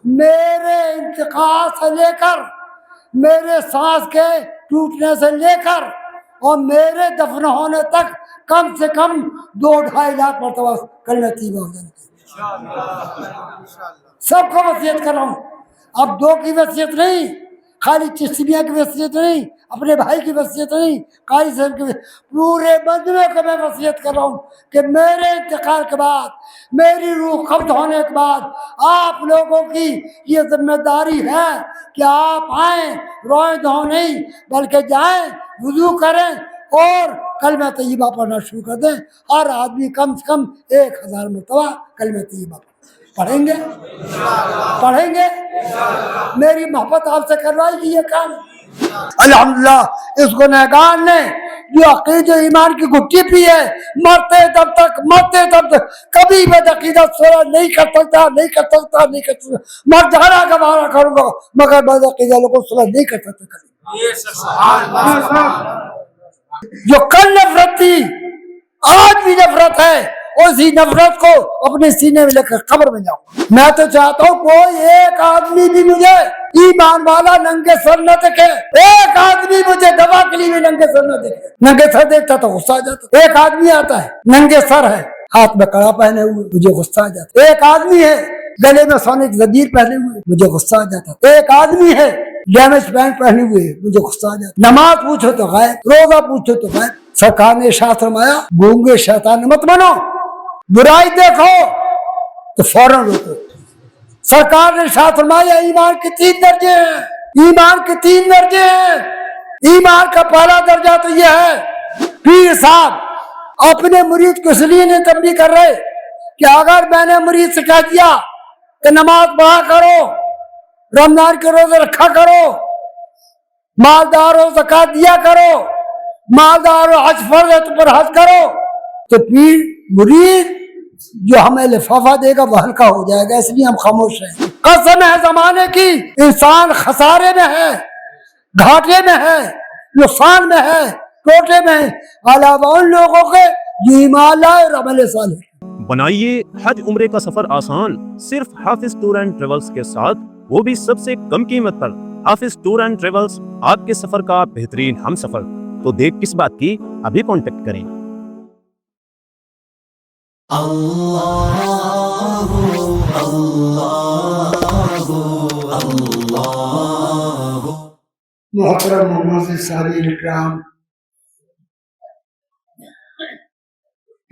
میرے انتقال سے لے کر، میرے سانس کے ٹوٹنے سے لے کر اور میرے دفن ہونے تک کم سے کم 2-2.5 لاکھ مرتبہ کلمہ طیبہ ہو جانا چاہیے۔ سب کو وصیت کر رہا ہوں، اب 2 کی وصیت نہیں، خالی چشتیہ کی وصیت نہیں، اپنے بھائی کی وصیت نہیں، قاری صاحب کی پورے مجمع کو میں وصیت کر رہا ہوں کہ میرے انتقال کے بعد، میری روح قبض ہونے کے بعد آپ لوگوں کی یہ ذمہ داری ہے کہ آپ آئیں، روئیں دھوئیں نہیں، بلکہ جائیں، وضو کریں اور کلمہ طیبہ پڑھنا شروع کر دیں۔ ہر آدمی کم سے کم 1000 مرتبہ کلمہ طیبہ پڑھیں گے، پڑھیں گے۔ میری محبت آپ سے کروائے گی یہ کام۔ الحمدللہ اس گنہگار نے جو عقید و ایمان کی گٹھی پی ہے، مرتے تب تک کبھی بد عقیدت صلح نہیں کر سکتا، نہیں کر سکتا، نہیں کر سکتا۔ مر جانا گوارا کروں گا مگر بد عقیدہ لوگوں صلح نہیں کر سکتا کبھی۔ جو کل نفرت تھی آج بھی نفرت ہے، اسی نفرت کو اپنے سینے میں لے کر قبر میں جاؤں۔ میں تو چاہتا ہوں کوئی ایک آدمی بھی مجھے ایمان والا ننگے سر نہ دیکھے، ایک آدمی مجھے دوا کے لیے بھی ننگے سر نہ دیکھے۔ ننگے سر دیکھتا تو غصہ آ جاتا۔ ایک آدمی آتا ہے ننگے سر ہے، ہاتھ میں کڑا پہنے ہوئے، مجھے غصہ آ جاتا۔ ایک آدمی ہے گلے میں سونے کی زنجیر پہنے ہوئے، مجھے غصہ آ جاتا۔ ایک آدمی ہے ڈیمیج پینٹ پہنے ہوئے، مجھے غصہ آ جاتا۔ نماز پوچھو تو غائب، روزہ پوچھو تو غائب۔ سرکار نے ارشاد فرمایا گونگے شیطان مت بنو، برائی دیکھو تو فوراً روکو۔ سرکار نے ارشاد فرمایا ایمان کے 3 درجے ہیں، ایمان کے 3 درجے ہیں۔ ایمان کا پہلا درجہ تو یہ ہے، پیر صاحب اپنے مرید کو اس لیے نہیں تنبیہ کر رہے کہ اگر میں نے مرید سے کہہ دیا کہ نماز پڑھا کرو، رمضان کے روزے رکھا کرو، مالدار ہو زکات دیا کرو، مالدار ہو حج فرض ہے تو پر حج کرو، تو پیر مرید جو ہمیں لفافہ دے گا وہ ہلکا ہو جائے گا، اس لیے ہم خاموش ہیں۔ قسم ہے زمانے کی، انسان خسارے میں ہے، گھاٹے میں ہے، نقصان میں ہے، ٹوٹے میں ہے، علاوہ ان لوگوں کے جو ایمان لائے اور عمل صالح۔ بنائیے حج عمرے کا سفر آسان صرف حافظ ٹور اینڈ ٹریولز کے ساتھ، وہ بھی سب سے کم قیمت پر۔ حافظ ٹور اینڈ ٹریولز آپ کے سفر کا بہترین ہم سفر، تو دیر کس بات کی، ابھی کانٹیکٹ کریں۔ محترم محمد صاحب اکرام،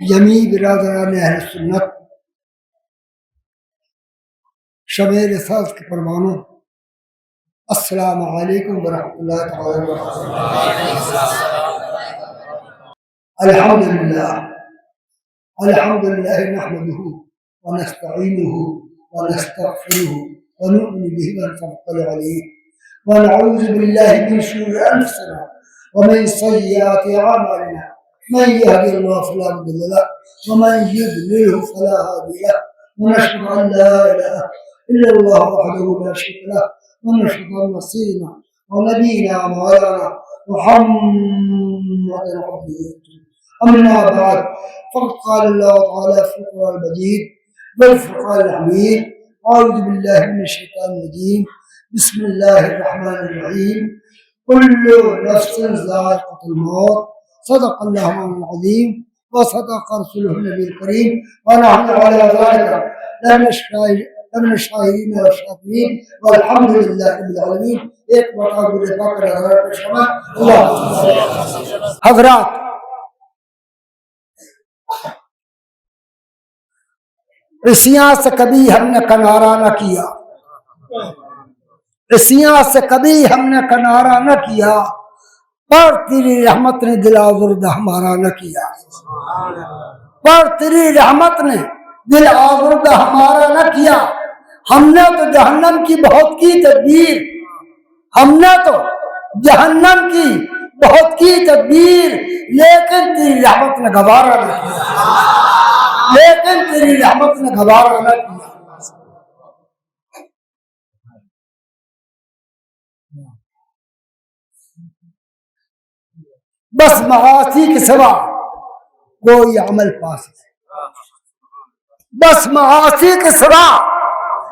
جمیع برادران اہل سنت، شب رسالت کے پروانوں، السلام علیکم ورحمۃ اللہ تعالی وبرکاتہ۔ الحمدللہ نحمده ونستعینه ونستغفره ونؤمن به ونتوکل علیہ ونعوذ باللہ من شرور انفسنا ومن سیئات اعمالنا، من يهد الله فلا مضل له ومن يضلل فلا هادي له، ونشهد ان لا اله الا الله وحده لا شريك له، ونشهد ان سيدنا ونبينا ومولانا محمد عبده اما بعد، فقد قال الله تعالى في القرآن المجيد والفرقان الحميد، اعوذ بالله من الشيطان الرجيم، بسم الله الرحمن الرحيم، كل نفس ذائقة الموت، صدق الله العظيم وصدق رسوله النبي الكريم، ونحن على ذلك لمن الشاهدين والشاكرين، والحمد لله رب العالمين۔ ایک مرتبہ حضرات، عصیاں سے کبھی ہم نے کنارہ نہ کیا، عصیاں سے کبھی ہم نے کنارہ نہ کیا، پر تیری رحمت نے دل آزردہ ہمارا نہ کیا، پر تیری رحمت نے دل آزردہ ہمارا نہ کیا۔ ہم نے تو جہنم کی بہت کی تدبیر، ہم نے تو جہنم کی بہت کی تدبیر، لیکن تیری رحمت نے گوارا نہ کیا، لیکن تیری رحمت نے گوارا نہ کیا۔ بس معاصی کے سوا کوئی عمل پاس نہیں، بس معاصی کے سوا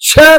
6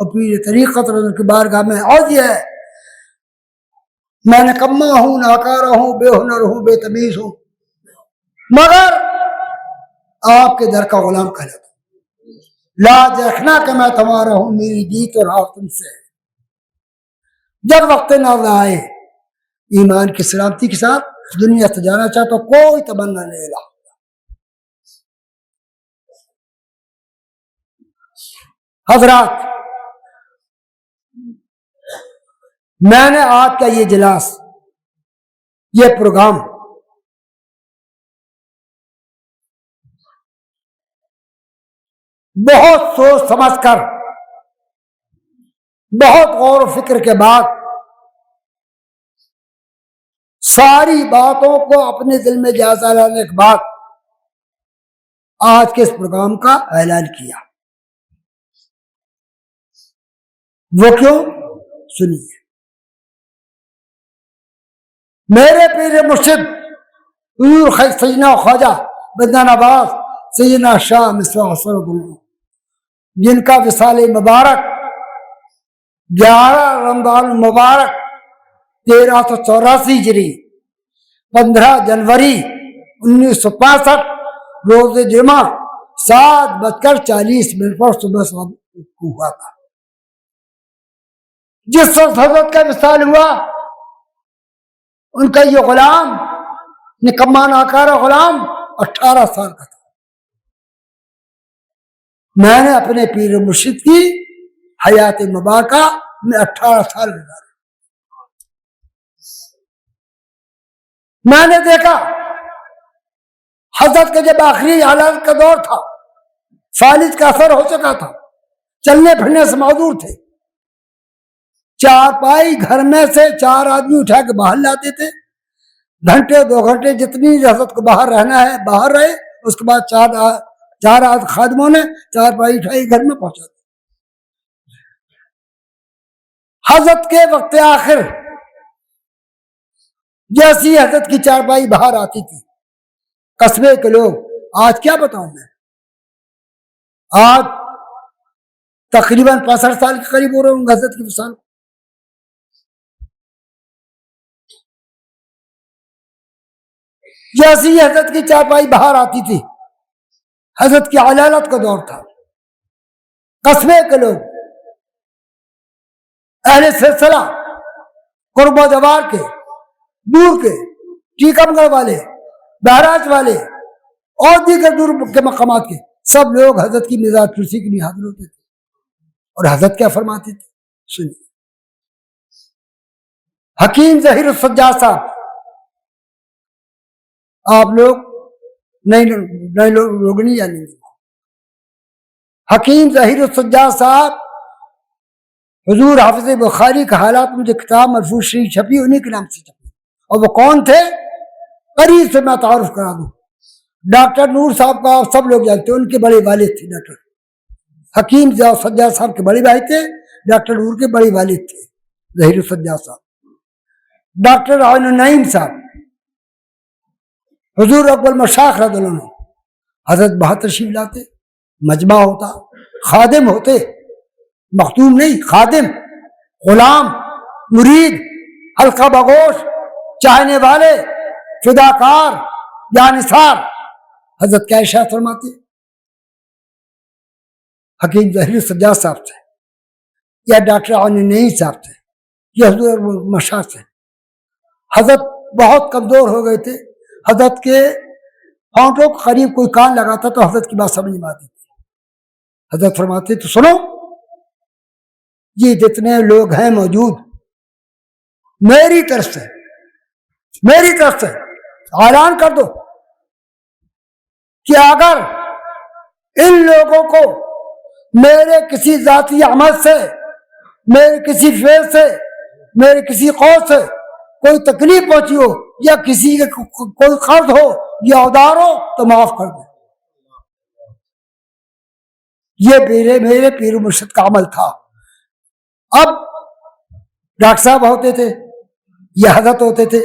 اور پیر طریقت رضی کی بارگاہ میں عرض یہ ہے میں نکما ہوں، ناکارہ ہوں، بے ہنر ہوں، بے تمیز ہوں، مگر آپ کے در کا غلام کہلاتا ہوں۔ لاج رکھنا کہ میں تمہارا ہوں، میری جیت اور ہار تم سے ہے۔ جب وقت نازل آئے ایمان کی سلامتی کے ساتھ دنیا سے جانا چاہتا کوئی تمنا نہیں لا۔ حضرات، میں نے آج کا یہ اجلاس، یہ پروگرام بہت سوچ سمجھ کر، بہت غور و فکر کے بعد ساری باتوں کو اپنے دل میں جائزہ لانے کے بعد آج کے اس پروگرام کا اعلان کیا۔ وہ کیوں؟ سنیے۔ میرے پیر مرشد حضور سیدنا خواجہ بدن عباس سیدنا شاہ مصباح الحسن، جن کا وصال مبارک 11 رمضان مبارک 1384 ہجری 15 جنوری 1965 روز جمعہ 7:40 پر صبح ہوا تھا۔ جس وقت حضرت کا وصال ہوا ان کا یہ غلام، نکما ناکارہ غلام 18 سال کا تھا۔ میں نے اپنے پیر مرشد کی حیات مبارکہ میں 18 سال گزارے۔ میں نے دیکھا حضرت کا جب آخری حالات کا دور تھا، فالج کا اثر ہو چکا تھا، چلنے پھرنے سے معذور تھے۔ چارپائی گھر میں سے 4 آدمی اٹھا کے باہر لاتے تھے، گھنٹے 2 گھنٹے جتنی حضرت کو باہر رہنا ہے باہر رہے، اس کے بعد 4 خادموں نے چارپائی اٹھائی گھر میں پہنچا دی۔ حضرت کے وقت آخر جیسی حضرت کی چارپائی باہر آتی تھی، قصبے کے لوگ، آج کیا بتاؤں میں، آج تقریباً 65 سال کے قریب ہو رہے ہوں گے حضرت کی وصال۔ جیسی حضرت کی چارپائی باہر آتی تھی، حضرت کی علالت کا دور تھا، قصبے کے لوگ، اہل سلسلہ، قرب و جوار کے، دور کے، ٹیکم گڑھ والے، بہراج والے اور دیگر دور کے مقامات کے سب لوگ حضرت کی مزار کرسی کے لیے حاضر ہوتے تھے۔ اور حضرت کیا فرماتے تھے سنیے۔ حکیم ظہیر السجاد صاحب، آپ لوگ نئے لوگ نہیں جانیں گے، حکیم ظہیر السجاد صاحب حضور حافظ بخاری کا حالات مجھے کتاب مرفوع شریف چھپی، انہی کے نام سے چھپی۔ اور وہ کون تھے؟ قریب سے میں تعارف کرا دوں، ڈاکٹر نور صاحب کا آپ سب لوگ جانتے ہیں، ان کے بڑے والد تھے ڈاکٹر حکیم سجاد صاحب کے بڑے بھائی تھے، ڈاکٹر نور کے بڑے والد تھے ظہیر السجاد صاحب۔ ڈاکٹر عین النعیم صاحب حضور اکبر مشاخ رضی اللہ عنہ، حضرت باہر تشریف لاتے، مجمع ہوتا، خادم ہوتے، مختوم نہیں، خادم، غلام، مرید، حلقہ بگوش، چاہنے والے، فداکار، جانثار، حضرت کیا ارشاد فرماتے؟ حکیم ظہیر السجاد صاحب سے یا ڈاکٹر عین النعیم صاحب سے یا حضور مشاخ سے، حضرت بہت کمزور ہو گئے تھے، حضرت کے ہونٹوں کے قریب کوئی کان لگاتا تو حضرت کی بات سمجھ میں آتی تھی۔ حضرت فرماتے تو سنو، یہ جتنے لوگ ہیں موجود، میری طرف سے اعلان کر دو کہ اگر ان لوگوں کو میرے کسی ذاتی عمل سے، میرے کسی فعل سے، میرے کسی قول سے کوئی تکلیف پہنچی ہو یا کسی کے کوئی قرض ہو یا ادار ہو تو معاف کر دو۔ یہ میرے پیر مرشد کا عمل تھا۔ اب ڈاکٹر صاحب ہوتے تھے یا حضرت ہوتے تھے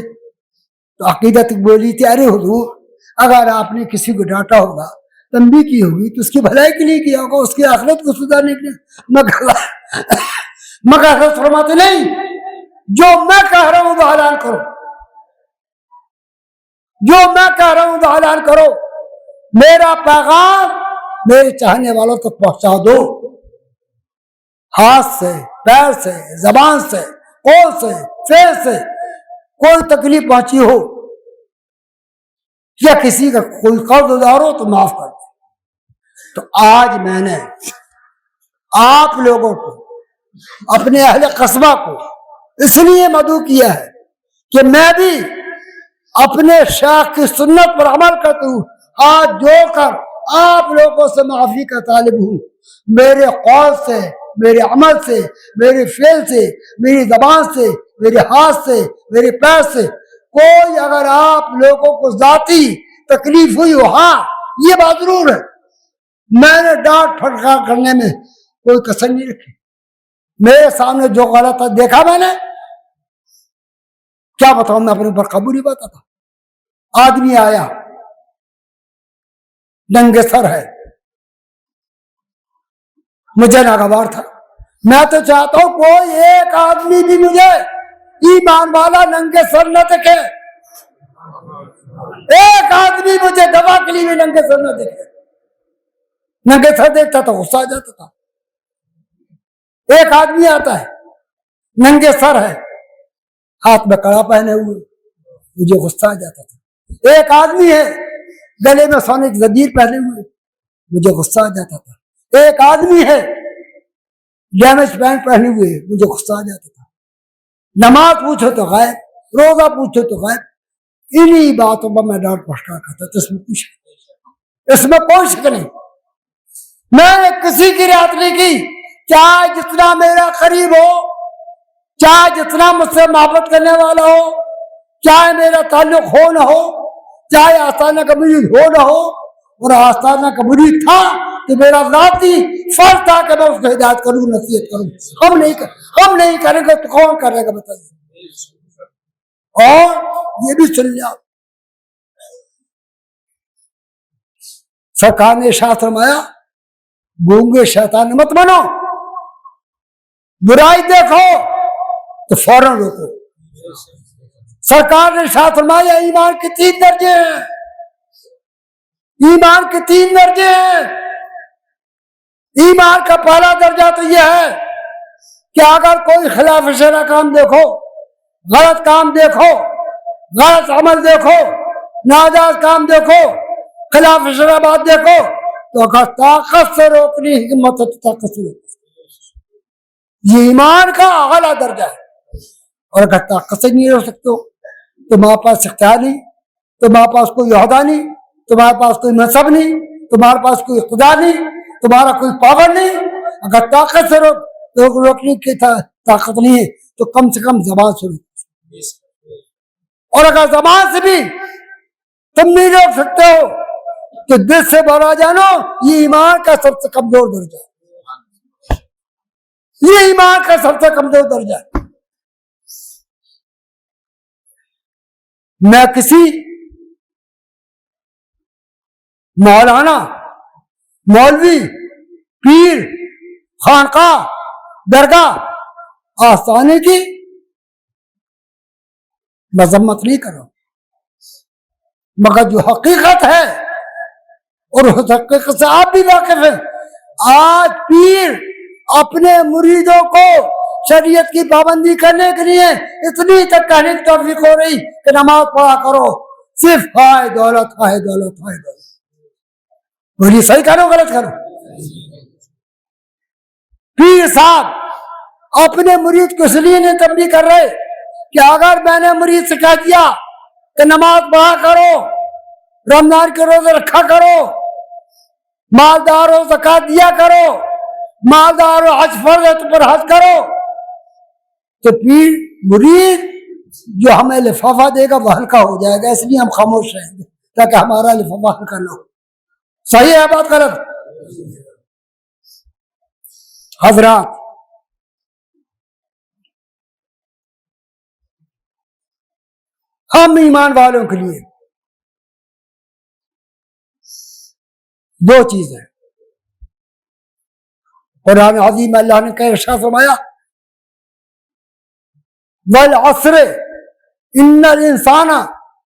تو عقیدت بولی تھی، ارے حضور اگر آپ نے کسی کو ڈانٹا ہوگا تنبیہ کی ہوگی تو اس کی بھلائی کے لیے کیا ہوگا, اس کی آخرت کو سدھارنے کے لیے. مگر حضرت فرماتے نہیں, جو میں کہہ رہا ہوں وہ اعلان کرو, جو میں کہہ رہا ہوں وہ اعلان کرو, میرا پیغام میرے چاہنے والوں تک پہنچا دو. ہاتھ سے, پیر سے, زبان سے, قول سے, فعل سے کوئی تکلیف پہنچی ہو یا کسی کا کوئی قرض ادار ہو تو معاف کر دو. تو آج میں نے آپ لوگوں کو, اپنے اہل قصبہ کو اس لیے مدعو کیا ہے کہ میں بھی اپنے شیخ کی سنت پر عمل کرتا ہوں, ہاتھ جوڑ کر آپ لوگوں سے معافی کا طالب ہوں. میرے قول سے, میرے عمل سے, میرے فعل سے, میری زبان سے, میرے ہاتھ سے, میرے پیر سے کوئی اگر آپ لوگوں کو ذاتی تکلیف ہوئی ہو, ہاں یہ بات ضرور ہے, میں نے ڈانٹ پھٹکار کرنے میں کوئی کسر نہیں رکھی. میرے سامنے جو غلط ہے دیکھا میں نے, کیا بتاؤں, میں اپنے اوپر قابو نہیں پاتا تھا. آدمی آیا ننگے سر ہے, مجھے ناگوار تھا. میں تو چاہتا ہوں کوئی ایک آدمی بھی مجھے ایمان والا ننگے سر نہ دیکھے, ایک آدمی مجھے دوا کے لیے بھی ننگے سر نہ دیکھے. ننگے سر دیکھتا تو غصہ آ جاتا تھا. ایک آدمی آتا ہے ننگے سر ہے, ہاتھ میں کڑا پہنے ہوئے, مجھے غصہ آ جاتا تھا. ایک آدمی ہے گلے میں سونے کی زنجیر پہنے ہوئے, مجھے غصہ آ جاتا تھا. ایک آدمی ہے ڈیمیج پینٹ پہنے ہوئے, مجھے غصہ آ جاتا تھا. نماز پوچھو تو غائب, روزہ پوچھو تو غائب. انہی باتوں پر میں ڈانٹ پھٹکار کرتا تھا. اس میں کوئی شک نہیں. میں نے کسی کی رعایت نہیں کی, چاہے جتنا میرا قریب ہو, چاہے جتنا مجھ سے محبت کرنے والا ہو, چاہے میرا تعلق ہو نہ ہو, چاہے آستانہ کا مرید ہو نہ ہو. اور آستانہ کا مرید تھا تو میرا ذاتی فرض تھا کہ میں اس کو ہدایت کروں, نصیحت کروں. ہم نہیں کریں گے تو کون کرے گا بتائیے. اور یہ بھی سن لیا, سرکار نے ارشاد فرمایا گونگے شیطان مت بنو, برائی دیکھو تو فوراً روکو. سرکار نے ارشاد فرمایا ایمان کے 3 درجے ہیں, ایمان کے 3 درجے ہیں. ایمان کا پہلا درجہ تو یہ ہے کہ اگر کوئی خلاف شرع کام دیکھو, غلط کام دیکھو, غلط عمل دیکھو, ناجائز کام دیکھو, خلاف شرع بات دیکھو, تو اگر طاقت سے روکنی حکمت ہے تو طاقت سے روکو. یہ ایمان کا اعلیٰ درجہ ہے. اور اگر طاقت سے نہیں روک سکتے ہو, تمہارے پاس اختیار نہیں, تمہارے پاس کوئی عہدہ نہیں, تمہارے پاس کوئی منصب نہیں, تمہارے پاس کوئی اقتدار نہیں, تمہارا کوئی پاور نہیں. اگر طاقت سے روکنے کی طاقت نہیں ہے تو کم سے کم زبان سے روکو. اور اگر زبان سے بھی تم نہیں روک سکتے ہو تو دل سے بولا جانو یہ ایمان کا سب سے کمزور درجہ ہے. یہ ایمان کا سب سے کمزور درجہ ہے. میں کسی مولانا, مولوی, پیر, خانقاہ, درگاہ, آستانے کی مذمت نہیں کرو, مگر جو حقیقت ہے اور اس حقیقت سے آپ بھی واقف ہیں. آج پیر اپنے مریدوں کو شریعت کی پابندی کرنے کے لیے اتنی تک کہنے کی توفیق ہو رہی کہ نماز پڑھا کرو, صرف ہائے دولت, ہائے دولت, ہائے دولت. بولیے صحیح کرو غلط کرو. پیر صاحب اپنے مرید کو اس لیے نہیں تنبیہ کر رہے کہ اگر میں نے مرید سے کہہ دیا کہ نماز پڑھا کرو, رمضان کے روزے رکھا کرو, مالدار ہو زکات دیا کرو, مالدار ہو حج فرض ہے تو پر حج کرو, تو پیر مرید جو ہمیں لفافہ دے گا وہ ہلکا ہو جائے گا, اس لیے ہم خاموش رہیں گے تاکہ ہمارا لفافہ ہلکا نہ ہو. صحیح ہے بات غلط؟ حضرات ہم ایمان والوں کے لیے دو چیزیں قرآن عظیم میں اللہ نے کہا ارشاد فرمایا والعصر ان الانسان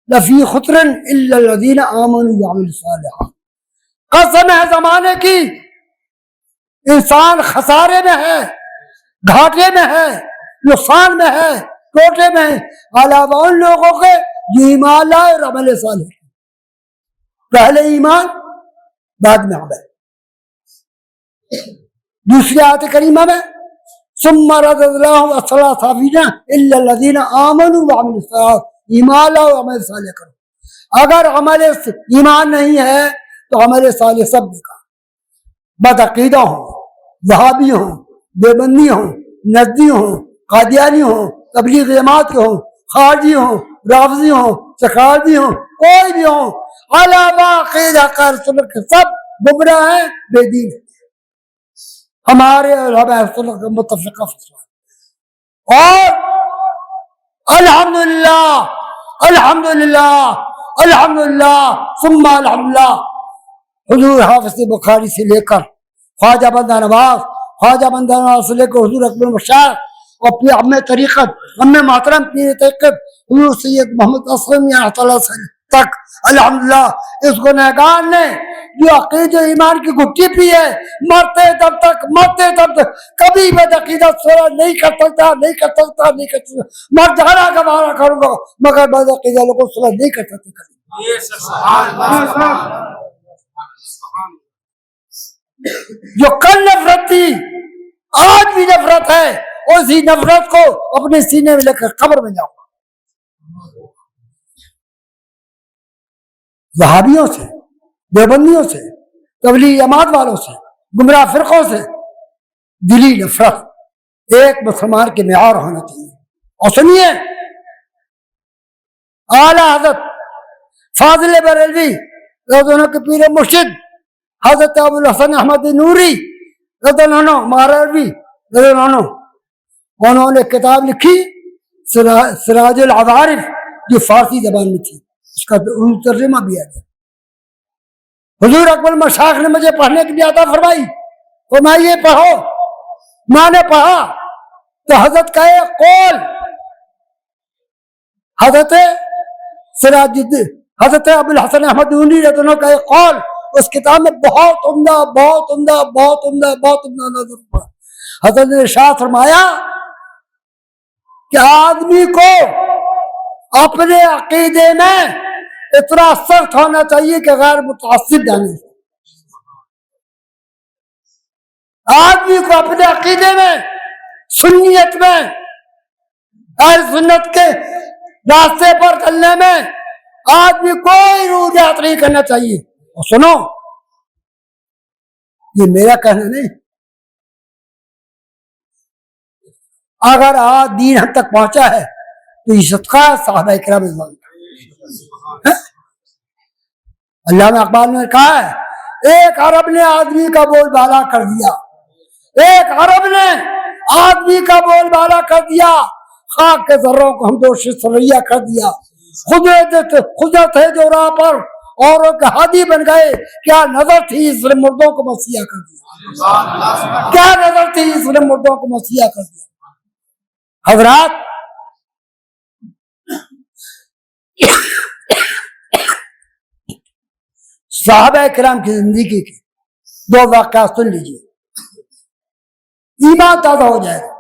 لفی خسر الا الذین آمنوا وعملوا الصالحات، قسم ہے زمانے کی، انسان خسارے میں ہے، گھاٹے میں ہے، نقصان میں ہے، ٹوٹے میں ہے، علاوہ ان لوگوں کے جو ایمان لائے اور عمل صالح، پہلے ایمان بعد میں عمل۔ دوسری آیت کریمہ میں ثم رددناهم اسفل سافلین الا الذین آمنوا وعملوا الصالحات، ایمان لاؤ عمل صالح کرو۔ اگر عمل ایمان نہیں ہے تو عمل صالح سب بیکار، بدعقیدہ ہوں، وہابی ہوں، دیوبندی ہوں، نجدی ہوں، قادیانی ہوں، تبلیغ جماعت کے ہوں، خارجی ہوں، رافضی ہوں، سکھاردی ہوں، کوئی بھی ہوں، علاوہ عقیدہ کر سنت کے سب گمراہ ہیں، بے دین ہیں۔ ہمارے علماء سنت کا متفقہ فیصلہ، اور الحمدللہ الحمدللہ الحمدللہ ثم الحمدللہ، حضور حافظ بخاری سے لے کر خواجہ بندہ نواز، خواجہ بندہ نواز سے لے کر حضور اکبر مشاعر، اور پھر ہم طریقت ہم محترم پیر طریقت حضور سید محمد اسلم یا تعالیٰ تک، الحمدللہ اس گنہگار نے جو عقید و ایمان کی گھٹی پی ہے، مرتے دب تک کبھی بد عقیدہ صلح نہیں کر سکتا، مر جانا گوارا کروں گا مگر بد عقیدہ لوگوں صلح نہیں کر سکتا۔ جو کل نفرت تھی آج بھی نفرت ہے، اسی نفرت کو اپنے سینے میں لے کر قبر میں جاؤں گا۔ وہابیوں سے، دیوبندیوں سے، تبلیغ جماعت والوں سے، گمراہ فرقوں سے دلی نفرت ایک مسلمان کے معیار ہونا چاہیے۔ اور سنیے اعلی حضرت فاضل بریلوی رضی اللہ عنہ کے پیر مرشد حضرت ابو الحسن احمد نوری رضی اللہ عنہ، مہاروی رضی اللہ عنہ، انہوں نے کتاب لکھی سراج العوارف، جو فارسی زبان میں تھی، اس کا ترجمہ بھی ہے۔ حضور اکبر مشاخ نے مجھے پڑھنے کی عطا فرمائی، تو میں یہ پڑھو، میں نے پڑھا تو حضرت کا ایک قول، حضرت سراج الدین حضرت ابو الحسن احمد نوری رضی اللہ عنہ کا ایک قول اس کتاب میں بہت عمدہ نظر پڑا۔ حضرت نے ارشاد فرمایا کہ آدمی کو اپنے عقیدے میں اتنا سخت ہونا چاہیے کہ غیر متعصب جانے سے، آدمی کو اپنے عقیدے میں، سنیت میں، اہل سنت کے راستے پر چلنے میں آدمی کوئی رجوعات نہیں کرنا چاہیے۔ اور سنو، یہ میرا کہنا نہیں، اگر آج دین ہم تک پہنچا ہے تو یہ صدقہ صحابہ کرام رضوان کا۔ علامہ اقبال نے کہا ہے ایک عرب نے آدمی کا بول بالا کر دیا، ایک عرب نے آدمی کا بول بالا کر دیا، خاک کے ذروں کو ہم دوش سریا کر دیا، خدرت ہے جو راہ پر اوروں کے ہادی بن گئے، کیا نظر تھی اس نے مردوں کو مسیحا کر دیا، کیا نظر تھی اس نے مردوں کو مسیحا کر دیا۔ حضرات، صحابہ کرام کی زندگی کے دو واقعات سن لیجیے، ایمان تازہ ہو جائے گا،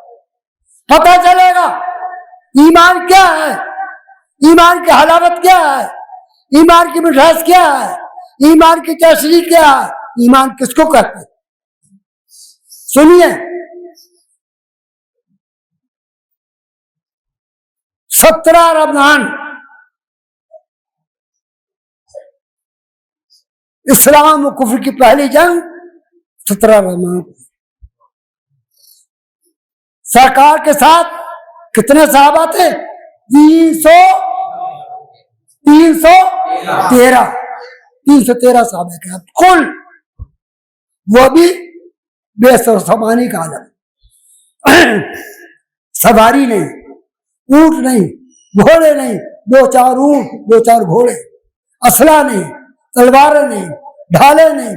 پتہ چلے گا ایمان کیا ہے، ایمان کی حلاوت کیا ہے، ایمان کی مٹھاس کیا ہے، ایمان کی چاشنی کیا ہے، ایمان کس کو کہتے ہیں۔ سنیے، 17 رمضان اسلام و کفر کی پہلی جنگ 17 رمضان، سرکار کے ساتھ کتنے صحابہ تھے؟ 313 صحابہ کرام کل، وہ بھی بے سامانی کا عالم، سواری نہیں، اونٹ نہیں، گھوڑے نہیں، 2-4 اونٹ 2-4 گھوڑے، اسلحہ نہیں، تلواریں نہیں، ڈھالے نہیں،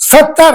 70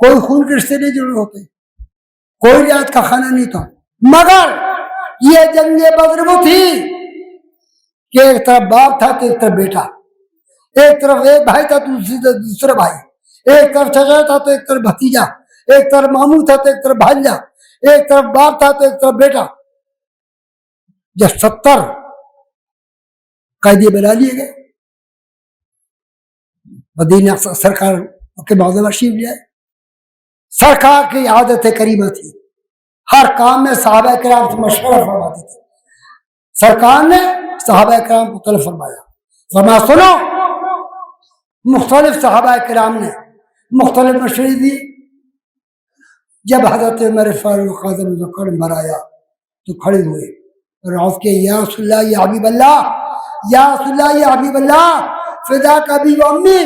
کوئی خون کے رشتے نہیں جڑے ہوتے, کوئی رعایت کا خانہ نہیں تھا. مگر یہ جنگ بدر وہ تھی کہ ایک طرف باپ تھا تو ایک طرف بیٹا, ایک طرف ایک بھائی تھا تو دوسرا بھائی, ایک طرف چچا تھا تو ایک طرف بھتیجا, ایک طرف ماموں تھا تو ایک طرف بھانجا, ایک طرف باپ تھا تو ایک طرف بیٹا. جب 70 قیدی بنا لیے گئے, مدینہ سرکار کے معظم شریف لے آئے. سرکار کی عادت کریمہ تھی, ہر کام میں صحابہ کرام سے مشورہ فرماتے تھے. سرکار نے صحابہ کرام کو طلب فرمایا, فرمایا سنو. مختلف صحابہ کرام نے مختلف مشورے دی. جب حضرت عمر فاروق اعظم ذوالفقار نمبر آیا تو کھڑے ہوئے اور عرض کیا یا رسول اللہ یا حبیب اللہ, یا رسول اللہ یا حبیب اللہ, فداک ابی و امی.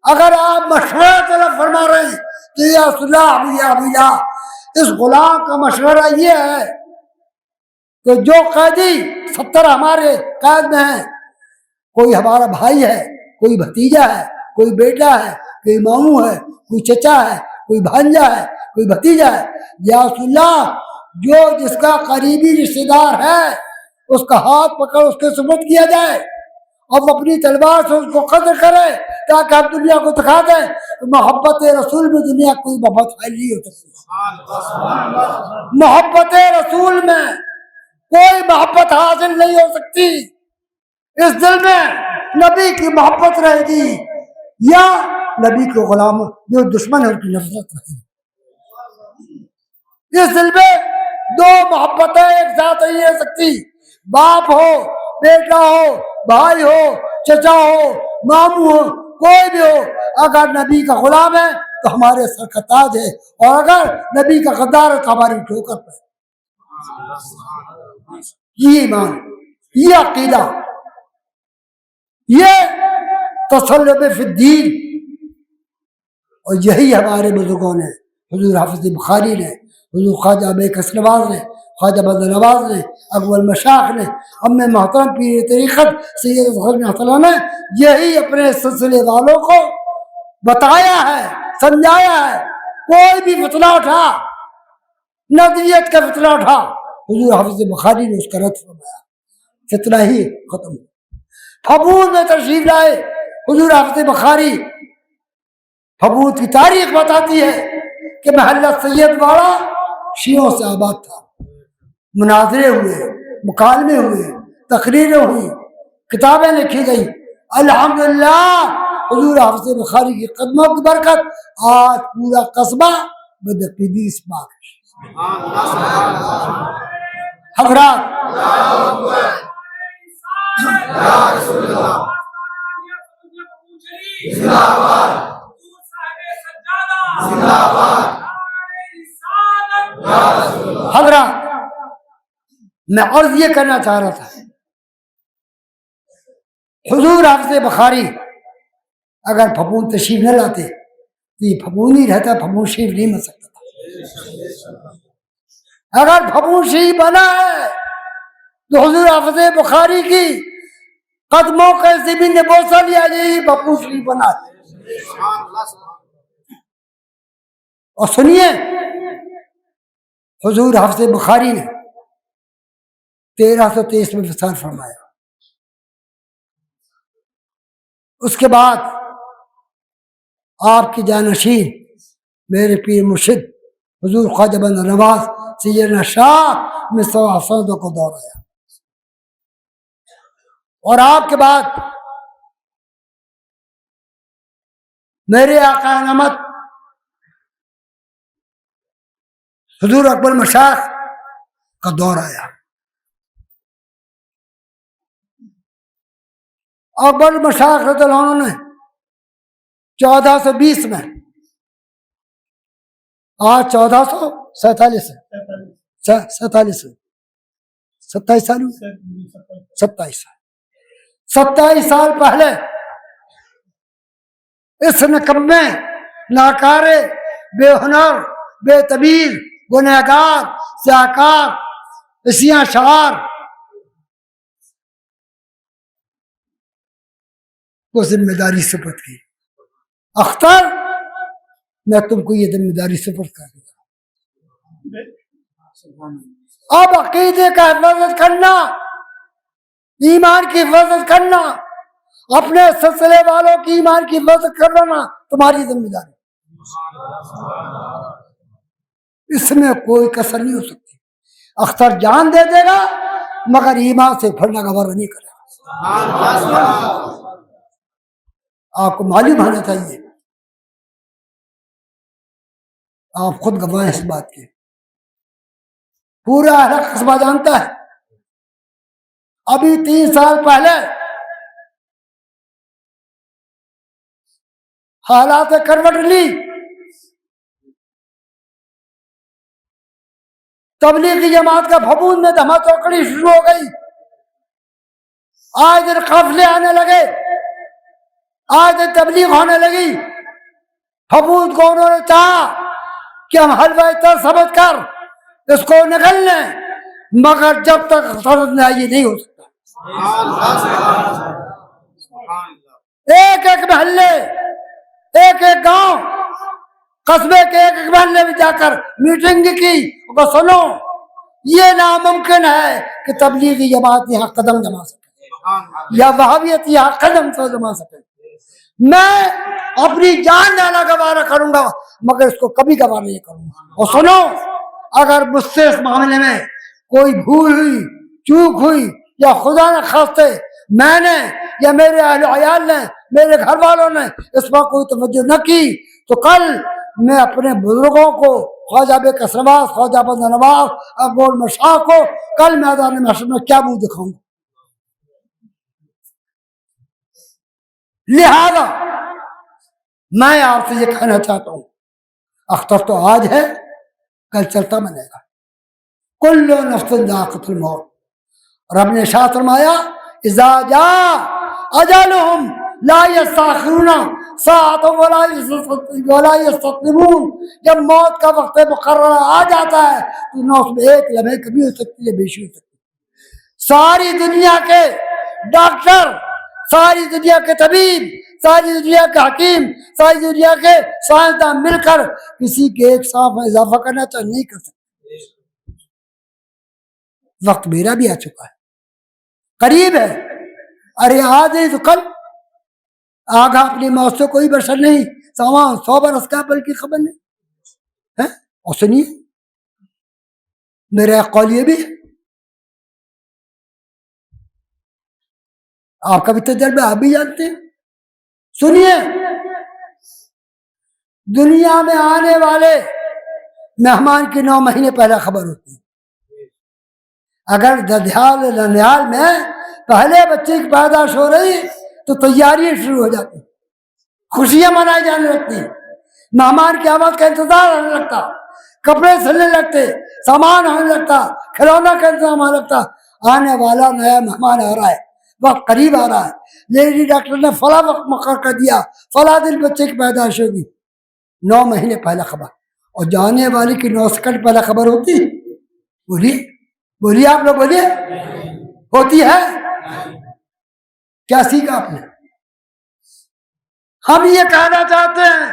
اگر آپ مشورہ طلب فرما رہے ہیں تو یا رسول اللہ یا حبیب اللہ, اس غلام کا مشورہ یہ ہے کہ جو قیدی 70 ہمارے قید میں ہیں, کوئی ہمارا بھائی ہے, کوئی بھتیجا ہے, کوئی بیٹا ہے, کوئی ماموں ہے, کوئی چچا ہے, کوئی بھانجا ہے, کوئی بھتیجا ہے. یا رسول اللہ جو جس کا قریبی رشتے دار ہے اس کا ہاتھ پکڑ اس کے سپرد کیا جائے, اور اپنی تلوار سے اس کو قتل کرے تاکہ ہم دنیا کو دکھا دیں محبت رسول میں دنیا کوئی محبت حائل نہیں ہو سکتی. محبت رسول میں کوئی محبت حاصل نہیں ہو سکتی. اس دل میں نبی کی محبت رہے گی یا نبی کے غلاموں جو دشمن ہے ان کی نفرت رہے گی. اس دل میں دو محبتیں ایک ساتھ نہیں رہ سکتی. باپ ہو, بیٹا ہو, بھائی ہو, چچا ہو, ماموں ہو, کوئی بھی ہو, اگر نبی کا غلام ہے تو ہمارے سر کا تاج ہے, اور اگر نبی کا غدار ہے تو ہماری ٹھوکر پہ. یہ ایمان, یہ عقیدہ, یہ تسلب فی الدین, اور یہی ہمارے بزرگوں نے, حضور حافظ بخاری نے, حضور خواجہ ابو کثیر نواز نے, خواجہ بدر نواز نے, اکبر مشاق نے, ام محترم پیر طریقت سید خلیفہ نے یہی اپنے سلسلے والوں کو بتایا ہے, سمجھایا ہے. کوئی بھی فتنہ اٹھا, نظریت کا فتنہ اٹھا, حضور حافظ بخاری نے اس کا رد فرمایا, فتنہ ہی ختم. پھبود میں تشریف لائے حضور حافظ بخاری. پھبود کی تاریخ بتاتی ہے کہ محلہ سید والا شیعوں سے آباد تھا. مناظرے ہوئے, مکالمے ہوئے, تقریریں ہوئی, کتابیں لکھی گئی. الحمدللہ حضور حافظ بخاری کی قدموں کی برکت آج پورا قصبہ بدعقیدی اس پاک ہے. حضرات حضرات میں عرض یہ کرنا چاہ رہا تھا, حضور حافظ بخاری اگر پھپھون تشریف نہ لاتے تو یہ پھپھون ہی رہتا, پھپھون شریف نہیں بن سکتا تھا. اگر پھپھون شریف بنا ہے تو حضور حافظ بخاری کی قدموں کے زمین نے بوسہ لیا, یہی پھپھون شریف بنا ہے. اور سنیے, حضور حافظ بخاری نے 1323 میں وصال فرمایا. اس کے بعد آپ کی جانشین میرے پیر مرشد حضور خواجہ بندر نواز سیدنا شاہ مصطفیٰ حسن کو دور آیا, اور آپ کے بعد میرے آقا نعمت حضور اکبر مشاخ کا دور آیا. اکبر مشاخ رضی اللہ عنہ نے 1420 میں, آج 1447 27 سال پہلے اس نکمے, ناکارے, بے ہنر, بے تمیز, گنہگار, سیاکار, اسیاں شعار کو ذمہ داری سپرد کی. اختر میں تم کو یہ ذمہ داری سپرد کر دیا۔ اب عقیدے کا حفاظت کرنا، ایمان کی حفاظت کرنا، اپنے سلسلے والوں کی ایمان کی حفاظت کرنا تمہاری ذمہ داری، اس میں کوئی کسر نہیں ہو سکتی۔ اختر جان دے دے گا مگر ایمان سے پھرنا گوارا نہیں کرے گا۔ آپ کو معلوم ہونا چاہیے، آپ خود گواہ ہیں اس بات کے، پورا اہل قصبہ جانتا ہے۔ ابھی 3 سال پہلے حالات کروٹ لی، تبلیغی جماعت کا بھبود میں دھما چوکڑی شروع ہو گئی، آج دن قافلے آنے لگے، آج دن تبلیغ ہونے لگی۔ بھبود کو انہوں نے چاہا کہ ہم حلوہ تر سمجھ کر اس کو نگل لیں، مگر جب تک سمجھ میں آئی نہیں ہو سکتا۔ ایک ایک محلے، ایک ایک گاؤں، قصبے کے ایک ایک محلے میں جا کر میٹنگ کی، وہ سنو یہ ناممکن ہے کہ تبلیغی جماعت یہاں قدم جما سکے یا وہابیت یہاں قدم سے جما سکے۔ میں اپنی جان جانا گوارا کروں گا مگر اس کو کبھی گوارا نہیں کروں گا۔ اور سنو، اگر مجھ سے اس معاملے میں کوئی بھول ہوئی، چوک ہوئی، یا خدا نہ خواستہ میں نے یا میرے اہل و عیال نے، میرے گھر والوں نے اس پر کوئی توجہ نہ کی، تو کل میں اپنے بزرگوں کو، خواجہ بے کسرواس، خواجہ بند نواز، اقبال مشاہ کو کل میدان محشر میں کیا منہ دکھاؤں گا؟ لہذا میں آپ سے یہ کہنا چاہتا ہوں، اختر تو آج ہے، کل چلتا بنے گا۔ کل نفس ذائقۃ الموت، رب نے ارشاد فرمایا اذا جاء اجلهم لا یستاخرون ساعۃ ولا یستقدمون، جب موت کا وقت مقررہ آ جاتا ہے تو نہ اس میں ایک لمحے کبھی ہو سکتی ہے، بیشی ہو سکتی ہے۔ ساری دنیا کے ڈاکٹر، ساری دنیا کے طبیب، ساری دنیا کے حکیم، ساری دنیا کے سائنسداں مل کر کسی کے ایک سانس میں اضافہ کرنا چاہے نہیں کر سکتے۔ وقت میرا بھی آ چکا ہے، قریب ہے، ارے آج نہیں تو کل، آگاہ اپنی موت سے کوئی بشر نہیں، سامان 100 برس کا بلکہ خبر نہیں ہے۔ اور سنیے میرا قول یہ بھی ہے، آپ کا بھی تجربہ آپ بھی جانتے ہیں، سنیے دنیا میں آنے والے مہمان کی 9 مہینے پہلے خبر ہوتی ہے۔ اگر ددھیال ننیال میں پہلے بچے کی پیدائش ہو رہی تو تیاریاں شروع ہو جاتی، خوشیاں منائی جانے لگتی، مہمان کی آمد کا انتظار ہونے لگتا، کپڑے سلنے لگتے، سامان ہونے لگتا، کھلونا کا انتظام ہونے لگتا، آنے والا نیا مہمان آ رہا ہے، وقت قریب آ رہا ہے، لیڈی ڈاکٹر نے فلاں وقت مقرر کر دیا، فلاں دن بچے کی پیدائش ہوگی، 9 مہینے پہلے خبر، اور جانے والی کی 9 سیکنڈ پہلے خبر ہوتی؟ بولیے بولیے، آپ لوگ بولیے، ہوتی ہے؟ کیا سیکھا آپ نے؟ ہم یہ کہنا چاہتے ہیں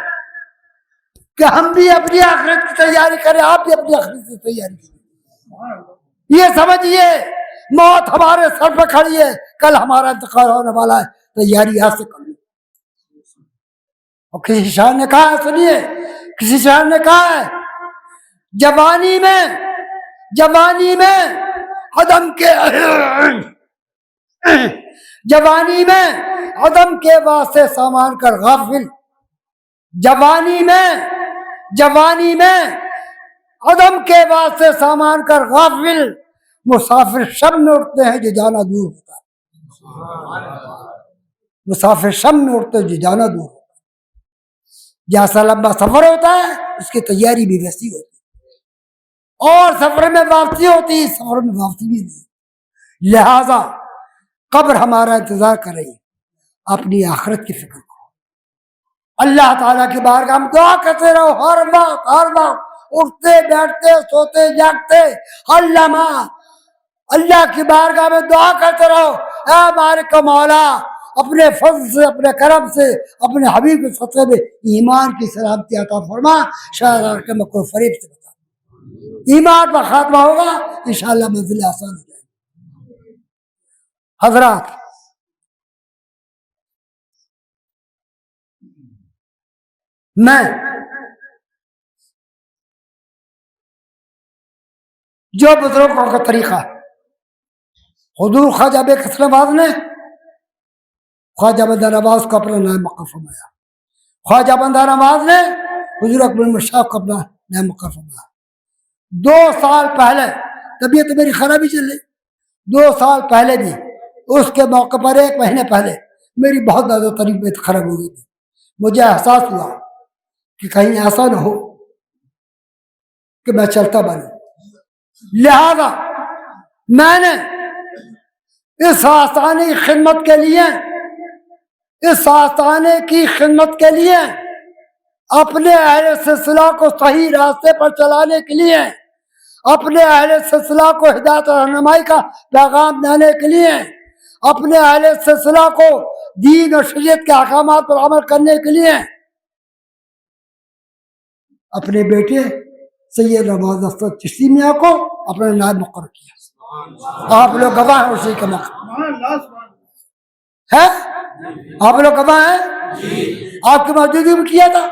کہ ہم بھی اپنی آخرت کی تیاری کریں، آپ بھی اپنی آخرت کی تیاری کریں۔ یہ سمجھیے موت ہمارے سر پہ کھڑی ہے، کل ہمارا انتقال ہونے والا ہے، تیاری یہاں سے کر لیں۔ اور کسی شاعر نے کہا ہے، سنیے کسی شاعر نے کہا ہے، جوانی میں عدم کے واسطے سامان کر غافل، جوانی میں عدم کے واسطے سامان کر غافل، مسافر شب میں اٹھتے ہیں جو جانا دور ہوتا ہے، مسافر شب میں اٹھتے ہیں جو جانا دور ہوتا ہے۔ جیسا لمبا سفر ہوتا ہے اس کی تیاری بھی ویسی ہوتی ہے، اور سفر میں واپسی ہوتی ہے، سفر میں واپسی بھی نہیں۔ لہذا قبر ہمارا انتظار کر رہی ہے، اپنی آخرت کی فکر کرو، اللہ تعالیٰ کی بارگاہ میں دعا کرتے رہو، ہر وقت اٹھتے بیٹھتے سوتے جاگتے ہر لمحہ اللہ کی بارگاہ میں دعا کرتے رہو، اے مالک مولا اپنے فضل سے اپنے کرم سے اپنے حبیب کے صدقے میں ایمان کی سلامتی عطا فرما. شاید کے مکر فریب سے بتا ایمان پر خاتمہ ہوگا انشاءاللہ منزل آسان ہو جائے گی. حضرات میں جو بزرگوں کا طریقہ حضور خواجہ ابو کثیر نواز نے خواجہ بندہ نواز کو اپنا نائب مقرر فرمایا. خواجہ بندہ نواز نے حضور اکبر احمد شاہ کو اپنا نائب مقرر فرمایا. 2 سال پہلے طبیعت میری خرابی چل رہی, 2 سال پہلے بھی اس کے موقع پر 1 مہینے پہلے میری بہت زیادہ طبیعت خراب ہو گئی تھی. مجھے احساس ہوا کہ کہیں ایسا نہ ہو کہ میں چلتا بنوں, لہذا میں نے اس آستانے کی خدمت کے لیے اپنے اہل سلسلہ کو صحیح راستے پر چلانے کے لیے, اپنے اہل سلسلہ کو ہدایت اور رہنمائی کا پیغام دینے کے لیے, اپنے اہل سلسلہ کو دین اور شریعت کے احکامات پر عمل کرنے کے لیے اپنے بیٹے سید نواز اختر چشتی میاں کو اپنا نائب مقرر کیا. آپ لوگ گواہ ہیں اسی کے موقع ہے, آپ لوگ گواہ ہیں, آپ کی موجودگی میں کیا تھا.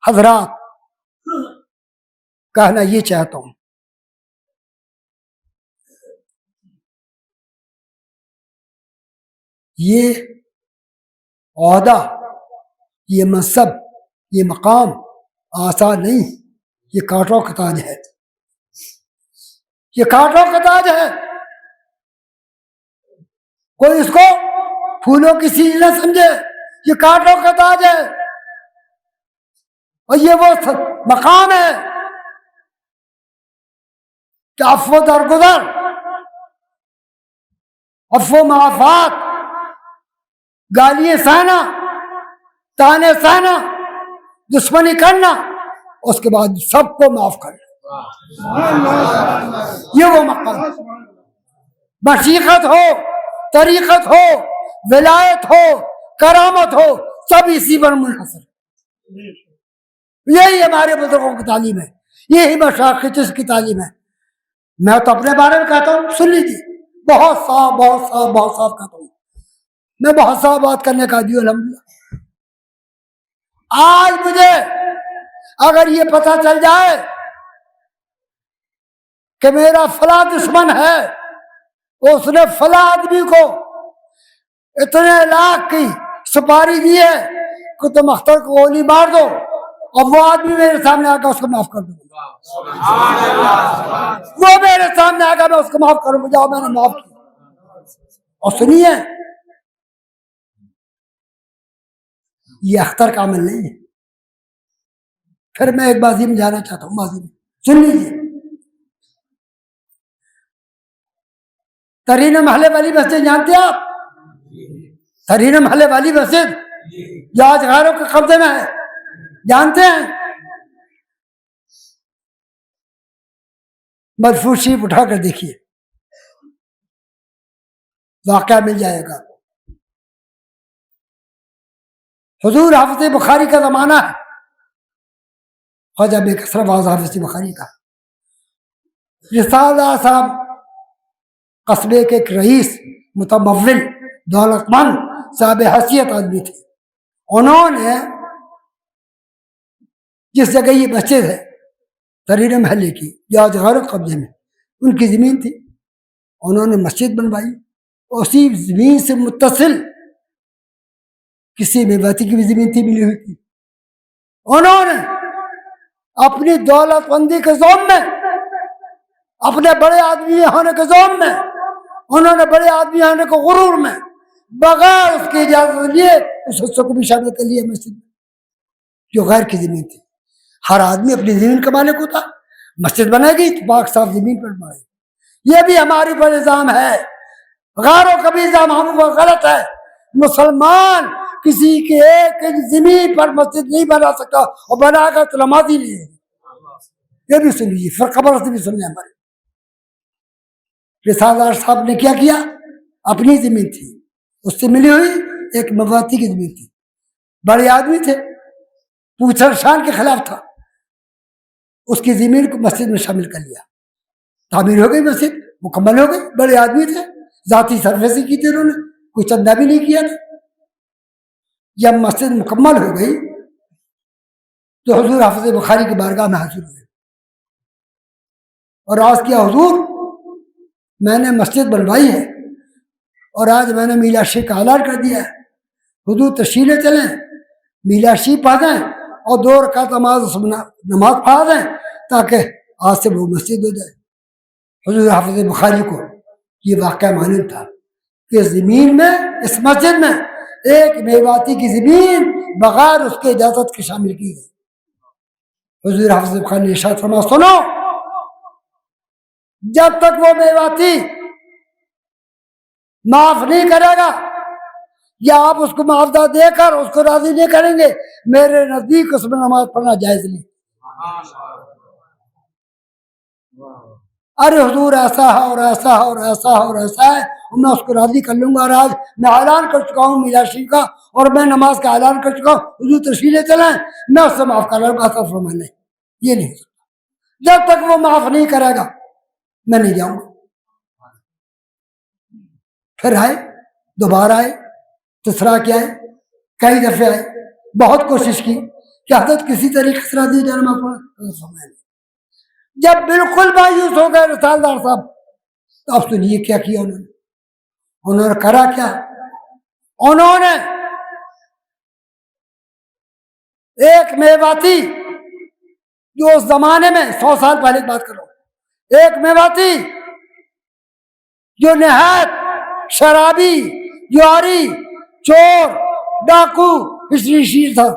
حضرات کہنا یہ چاہتا ہوں یہ عہدہ, یہ منصب, یہ مقام آسان نہیں, یہ کانٹوں کا تاج ہے, یہ کانٹوں کا تاج ہے. کوئی اس کو پھولوں کی چیز نہ سمجھے, یہ کانٹوں کا تاج ہے اور یہ وہ مقام ہے کہ عفو درگزر, عفو معافات, گالیاں سہنا, تانے سہنا, دشمنی کرنا, اس کے بعد سب کو معاف کرنا, یہ وہ مقام. مشیخت ہو, طریقت ہو, ولایت ہو, کرامت ہو, سب اسی پر منحصر. یہی ہمارے بزرگوں کی تعلیم ہے, یہی مشائخ کی تعلیم ہے. میں تو اپنے بارے میں کہتا ہوں, سن لیجیے, بہت صاف کہتا ہوں, میں بہت صاف بات کرنے کا عادی ہوں الحمدللہ. آج مجھے اگر یہ پتہ چل جائے کہ میرا فلاں دشمن ہے, اس نے فلاں آدمی کو اتنے لاکھ کی سپاری دی ہے کہ تم اختر کو گولی مار دو, اور وہ آدمی میرے سامنے آ کر اس کو معاف کر دوں, وہ میرے سامنے آ کر میں اس کو معاف کروں, جاؤ میں نے معاف کیا. اور سنیے, یہ اختر کا عمل نہیں ہے. پھر میں ایک بازی میں جانا چاہتا ہوں, ماضی میں سن لیجیے. ترین محلے والی مسجد جانتے ہیں آپ؟ ترین محلے والی مسجد جو آج غیروں کے قبضے میں ہے, جانتے ہیں؟ مدفوع شریف اٹھا کر دیکھیے, واقعہ مل جائے گا. حضور حافظ بخاری کا زمانہ ہے, خواجہ ابو کثیر نواز حافظ بخاری کا. رسالہ صاحب قصبے کے ایک رئیس, متمول, دولت مند, صاحب حیثیت آدمی تھے. انہوں نے جس جگہ یہ مسجد ہے ترین محلے کی, جو آج غیر قبضے میں, ان کی زمین تھی, انہوں نے مسجد بنوائی. اسی زمین سے متصل کسی میواتی کی بھی زمین تھی, ملی ہوئی تھی. انہوں نے اپنی دولت مندی کے زوم میں, اپنے بڑے آدمی ہونے کے زوم میں, انہوں نے بڑے آدمی ہونے کے غرور میں بغیر اس کی اجازت لیے اس حصے کو بھی شامل کر لیا مسجد میں, جو غیر کی زمین تھی. ہر آدمی اپنی زمین کا مالک ہوتا, مسجد بنے گی تو پاک صاف زمین پر بنے گی. یہ بھی ہماری پر الزام ہے, غیروں کا بھی الزام ہم پر غلط ہے. مسلمان کسی کے ایک زمین پر مسجد نہیں بنا سکتا, اور بنا کر تو نمازی نہیں ہے. یہ بھی سن لیجیے, فرقہ پرست بھی سن لیں. ہمارے رسالہ صاحب نے کیا, اپنی زمین تھی, اس سے ملی ہوئی ایک مواتی کی زمین تھی، بڑے آدمی تھے، پوچھر شان کے خلاف تھا، اس کی زمین کو مسجد میں شامل کر لیا، تعمیر ہو گئی، مسجد مکمل ہو گئی، بڑے آدمی تھے، ذاتی سروسنگ کی تھی انہوں نے، کوئی چندہ بھی نہیں کیا تھا۔ جب مسجد مکمل ہو گئی تو حضور حافظ بخاری کی بارگاہ میں حاضر ہوئے اور عرض کیا، حضور میں نے مسجد بنوائی ہے اور آج میں نے میلاد شریف کا اعلان کر دیا ہے، حضور تشریف لے چلیں، میلاد شریف پڑھ دیں اور 2 رکعت نماز پڑھا دیں تاکہ آج سے وہ مسجد ہو جائے۔ حضور حافظ بخاری کو یہ واقعہ معلوم تھا کہ زمین میں، اس مسجد میں ایک میواتی کی زمین بغیر اس کے اجازت کے شامل کی گئی۔ حضور حافظ بخاری نے ارشاد فرمایا، سنو، جب تک وہ میواتی معاف نہیں کرے گا یا آپ اس کو معاوضہ دے کر اس کو راضی نہیں کریں گے، میرے نزدیک اس میں نماز پڑھنا جائز نہیں۔ ارے حضور ایسا ہے اور ایسا ہے اور ایسا ہے اور ایسا ہے، میں اس کو راضی کر لوں گا، اور آج میں اعلان کر چکا ہوں میلاد شریف کا اور میں نماز کا اعلان کر چکا ہوں، حضور تشریف لے چلیں، میں اس سے معاف کر لوں گا۔ فرمانے یہ نہیں ہو سکتا، جب تک وہ معاف نہیں کرے گا میں نہیں جاؤں گا۔ پھر آئے، دوبارہ آئے، تیسرا کیا ہے، کئی دفعے آئے، بہت کوشش کی کہ حضرت کسی طریقے سے راضی ہو جائے، نماز پڑھیں۔ جب بالکل مایوس ہو گئے رسالدار صاحب، تو اب سنیے کیا کیا انہوں نے کرا کیا، انہوں نے ایک میواتی، جو اس زمانے میں 100 سال پہلے کی بات کرو، ایک میواتی جو نہایت شرابی، جواری، چور، ڈاکو، ہسٹری شیر تھا،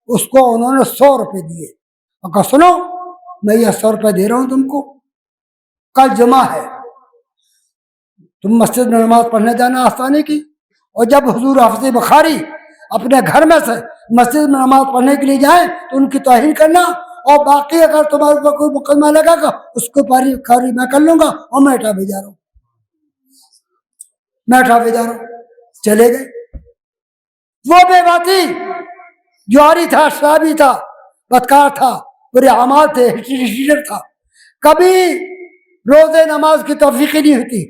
اس کو انہوں نے 100 روپے دیے اور کہا، سنو میں یہ 100 روپے دے رہا ہوں تم کو، کل جمعہ ہے، تم مسجد میں نماز پڑھنے جانا آسانی کی، اور جب حضور حافظ بخاری اپنے گھر میں سے مسجد میں نماز پڑھنے کے لیے جائیں تو ان کی توہین کرنا، اور باقی اگر تمہارے اوپر کوئی مقدمہ لگا گا اس کو کاری میں کر لوں گا، اور میں اٹھا بھیجا رہا ہوں، میں اٹھا بھیجا رہا ہوں۔ چلے گئے۔ وہ بے باتی جواری تھا، شرابی تھا، بدکار تھا، برے اعمال تھے، ہسٹری تھا، کبھی روزے نماز کی توفیق ہی نہیں ہوتی،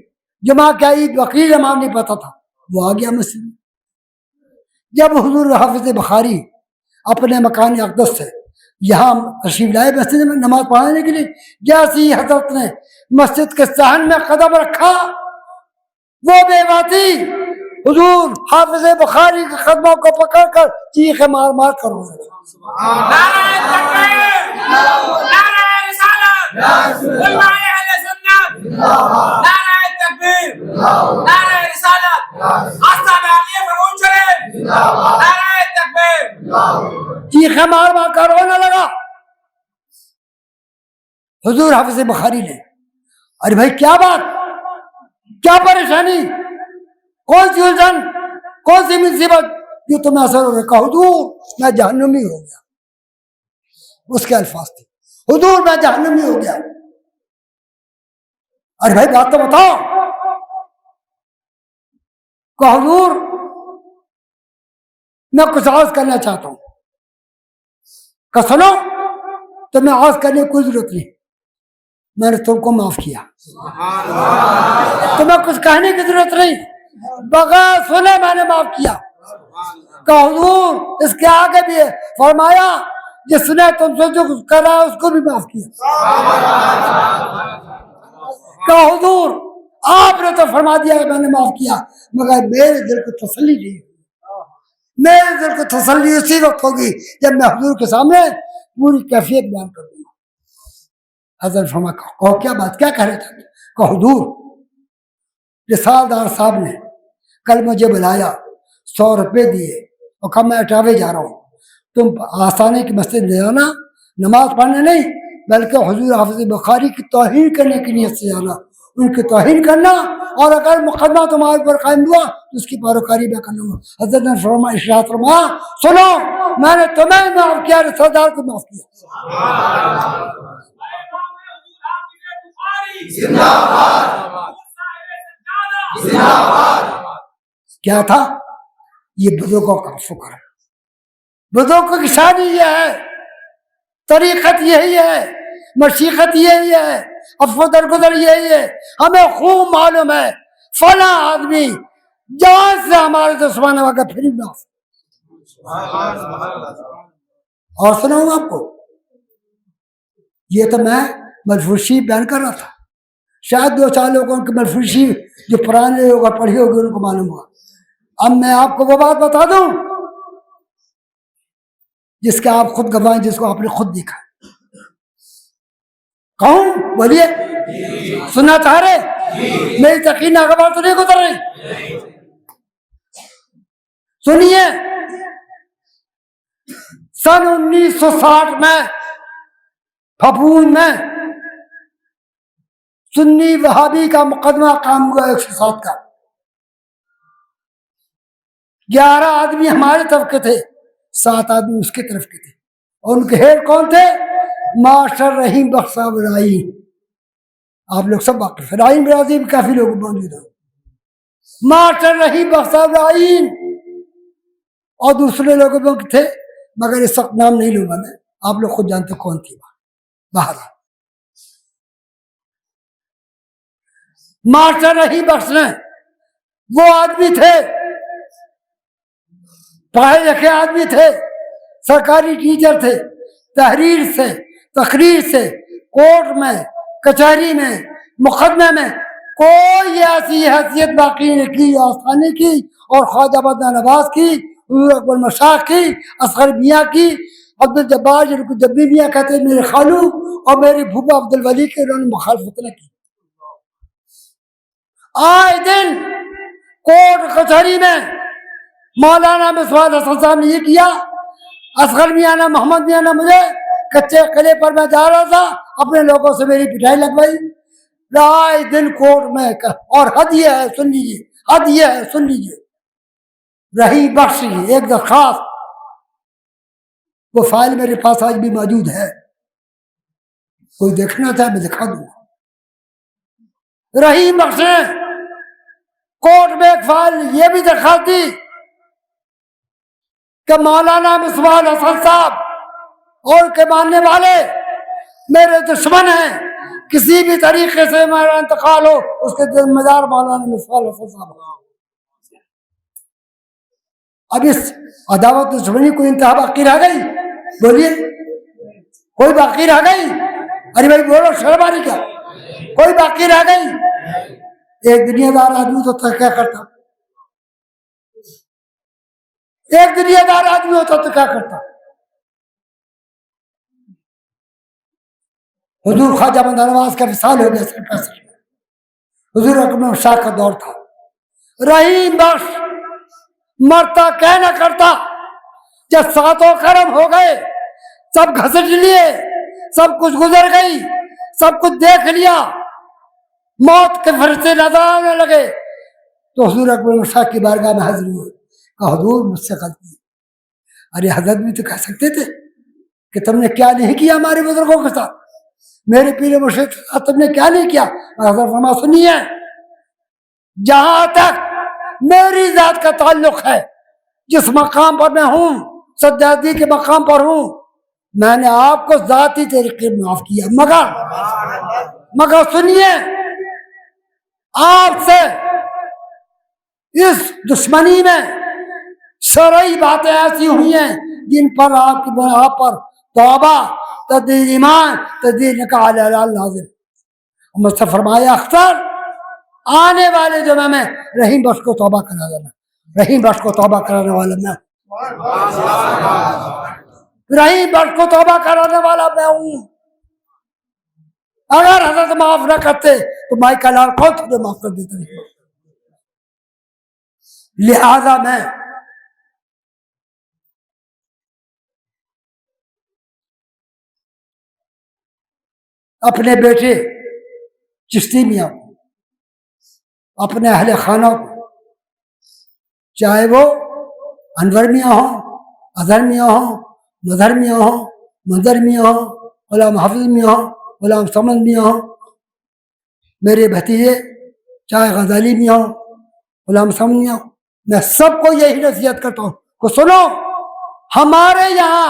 جمعہ کیا عید بقرعید نماز نہیں پتا تھا، وہ آ گیا مسجد میں۔ جب حضور حافظ بخاری اپنے مکان اقدس سے یہاں تشریف لائے مسجد میں نماز پڑھانے کے لیے، جیسے ہی حضرت نے مسجد کے صحن میں قدم رکھا، وہ بے باتی حضور حافظ بخاری کے قدموں کو پکڑ کر چیخے مار مار کر رو رہے۔ چیخے مار مار کر رونے لگا۔ حضور حافظ بخاری نے، ارے بھائی کیا بات، کیا پریشانی، کون سی الجھن، کون سی مصیبت جو تمہیں اثر ہو رہا ہے؟ حضور میں جہنمی ہو گیا، اس کے الفاظ تھے، حضور میں جہنمی ہو گیا۔ ارے بھائی بات تو بتاؤ، کہ حضور میں کچھ عرض کرنا چاہتا ہوں، کہ سنو تمہیں عرض کرنے کی کوئی ضرورت نہیں، میں نے تم کو معاف کیا، تمہیں کچھ کہنے کی ضرورت نہیں، بغیر سنے میں نے معاف کیا۔ کہ حضور اس کے آگے بھی ہے، فرمایا جس نے تم سے جو کچھ کرا اس کو بھی معاف کیا۔ کہ حضور آپ نے تو فرما دیا کہ میں نے معاف کیا، مگر میرے دل کو تسلی نہیں، میرے دل کو تسلی اسی وقت ہوگی جب میں حضور کے سامنے پوری کیفیت بیان کر دوں گا۔ حضرت فرما کہو کیا بات، کیا کہہ رہے تھے؟ کہ حضور رسالدار صاحب نے کل مجھے بلایا، 100 روپے دیے اور کہا میں اٹاوے جا رہا ہوں، تم آسانی کی مسجد لے جانا، نماز پڑھنے نہیں بلکہ حضور حافظ بخاری کی توہین کرنے کی نیت سے جانا، ان کی توہین کرنا، اور اگر مقدمہ تمہارے پر قائم ہوا تو اس کی پیروکاری میں کر لوں گا۔ حضرت نے ارشاد فرمایا، سنو میں نے تمہیں معاف کیا، رسالدار کو معاف کیا۔ کیا تھا؟ یہ بزرگوں کا فکر ہے، بزرگوں کی شان یہ ہے، طریقت یہی ہے، مشیقت یہی ہے، افو درگزر یہی ہے. ہمیں خوب معلوم ہے فلاں آدمی جان سے ہمارے دشمن ہوا پھر بھی معاف. اور سناؤں آپ کو، یہ تو میں ملفوشی بیان کر رہا تھا، شاید دو چار لوگوں کی ملفوشی جو پرانے لوگ پڑھی ہوگی ان کو معلوم ہوا. اب میں آپ کو وہ بات بتا دوں جس کے آپ خود گوائیں، جس کو آپ نے خود دیکھا. کہوں؟ بولیے، سننا چاہ رہے؟ میری یقین اخبار تو نہیں گزر رہی. سنیے، سن 1960 میں پھپھون میں سنی وہابی کا مقدمہ قائم ہوا 107 کا. 11 آدمی ہمارے طرف کے تھے، 7 آدمی اس کی طرف کے تھے، اور ان کے ہیڈ کون تھے؟ ماسٹر رحیم بخش صاحب رائین. آپ لوگ سب واقف ہیں، رائین برادری میں کافی لوگ موجود ہیں. ماسٹر رحیم بخش صاحب رائین اور دوسرے لوگ بھی تھے، مگر اس وقت نام نہیں لوں گا میں، آپ لوگ خود جانتے کون تھی. باہر ماسٹر رحیم بخش نے، وہ آدمی تھے، پڑھے لکھے آدمی تھے، سرکاری ٹیچر تھے، تحریر سے، تقریر سے، کورٹ میں، کچہری میں، مقدمے میں کوئی ایسی حیثیت باقی نہیں کی، آستانی کی، اور خواجہ بدر نواز کی، حضور اکبر مشاق کی، اصغر میاں کی، عبد الجبار جن کو جبی میاں کہتے ہیں، میرے خالو اور میری پھوپھا عبد الولی کے، انہوں نے مخالفت نہ کی. آئے دن کورٹ کچہری میں مولانا مسعود حسن صاحب نے یہ کیا، اصغر میاں نے، محمد میاں نے مجھے کچے قلعے پر میں جا رہا تھا، اپنے لوگوں سے میری پٹائی لگوائی. آئے دن کورٹ میں، اور حد یہ ہے، سن لیجیے، حد یہ ہے، سن لیجیے، رحیم بخش ایک درخواست، وہ فائل میرے پاس آج بھی موجود ہے، کوئی دیکھنا چاہے میں دکھا دوں گا. رحیم بخش نے کورٹ میں ایک فائل یہ بھی درخواست دی کہ مولانا مسعود حسن صاحب اور کے ماننے والے میرے دشمن ہیں، کسی بھی طریقے سے میرا انتقال ہو اس کے ذمہ دار مولانا مسعود حسن صاحب. اب اس عداوت دشمنی کوئی انتہا باقی رہ گئی؟ بولیے، کوئی باقی رہ گئی؟ ارے بھائی بولو، شرم آ رہی کیا؟ کوئی باقی رہ گئی؟ ایک دنیا دار آدمی تو کیا کرتا؟ ایک دنیا دار آدمی ہوتا تو کیا کرتا؟ حضور خواجہ بدر نواز کا وصال ہو گیا 65 میں، حضور اکبر شاہ کا دور تھا. رحیم بخش مرتا کہہ نہ کرتا، جب ساتوں کرم ہو گئے، سب گھسٹ لیے، سب کچھ گزر گئی، سب کچھ دیکھ لیا، موت کے فرشتے نظر آنے لگے، تو حضور اکبر شاہ کی بارگاہ میں حاضر ہوئے، کہا حضور مجھ سے غلطی. ارے حضرت بھی تو کہہ سکتے تھے کہ تم نے کیا نہیں کیا ہمارے بزرگوں کے ساتھ، میرے پیر مرشد کے ساتھ تم نے کیا نہیں کیا. حضرت فرما سنیے، جہاں تک میری ذات کا تعلق ہے، جس مقام پر میں ہوں، سجادی کے مقام پر ہوں، میں نے آپ کو ذاتی طریقے میں معاف کیا، مگر سنیے، آپ سے اس دشمنی میں شرعی باتیں ایسی ہوئی ہیں جن پر آپ پر توبہ، تجدید ایمان، تجدید نکاح لازم. مجھ سے فرمایا اختر آنے والے جمعہ میں رحیم بخش کو توبہ کرا دینا. رحیم بخش کو توبہ کرانے والا میں، رحیم بخش کو توبہ کرانے والا میں ہوں. اگر حضرت معاف نہ کرتے تو مائی کا لال کون تجھے معاف کر دیتا نہیں. لہذا میں اپنے بیٹے چشتی میاں کو، اپنے اہل خانہ کو، چاہے وہ انور میاں ہوں، اظہر میاں ہوں، مظہر میاں ہوں، منظر میاں ہوں، غلام حافظ میاں ہوں، غلام سمد میاں ہوں، میرے بھتیجے چاہے غزالی میاں ہوں، غلام سمد میاں ہوں، میں سب کو یہی نصیحت کرتا ہوں کہ سنو، ہمارے یہاں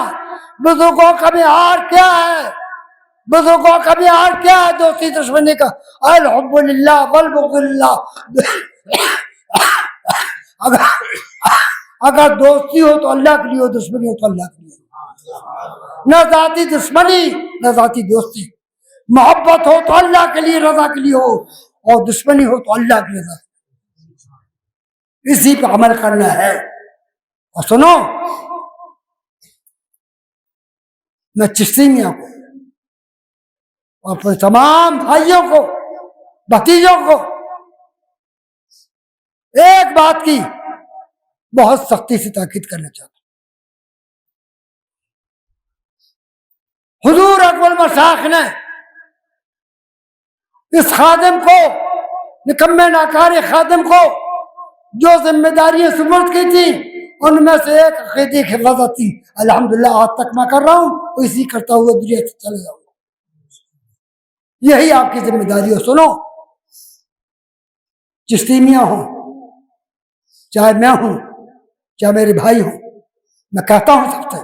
بزرگوں کا معیار کیا ہے؟ بزرگوں کا معیار کیا ہے دوستی دشمنی کا؟ الحب للہ والبغض للہ۔ اگر دوستی ہو تو اللہ کے لیے ہو، دشمنی ہو تو اللہ کے لیے ہو۔ نہ ذاتی دشمنی نہ ذاتی دوستی، محبت ہو تو اللہ کے لیے رضا کے لیے ہو، اور دشمنی ہو تو اللہ کی رضا، اسی پہ عمل کرنا ہے۔ اور سنو، میں چشتی میاں کو اور اپنے تمام بھائیوں کو، بھتیجوں کو ایک بات کی بہت سختی سے تاکید کرنا چاہتا ہوں۔ حضور اکبر مشائخ نے اس خادم کو، نکمے ناکارے خادم کو جو ذمہ داریاں سپرد کی تھی، ان میں سے ایک عقیدے کی حفاظت تھی۔ الحمدللہ آج تک میں کر رہا ہوں، اسی کرتا ہوا دنیا سے چلے جاؤں گا۔ یہی آپ کی ذمہ داری ہے۔ سنو، چشتی میاں ہوں، چاہے میں ہوں، چاہے میرے بھائی ہوں، میں کہتا ہوں سب سے،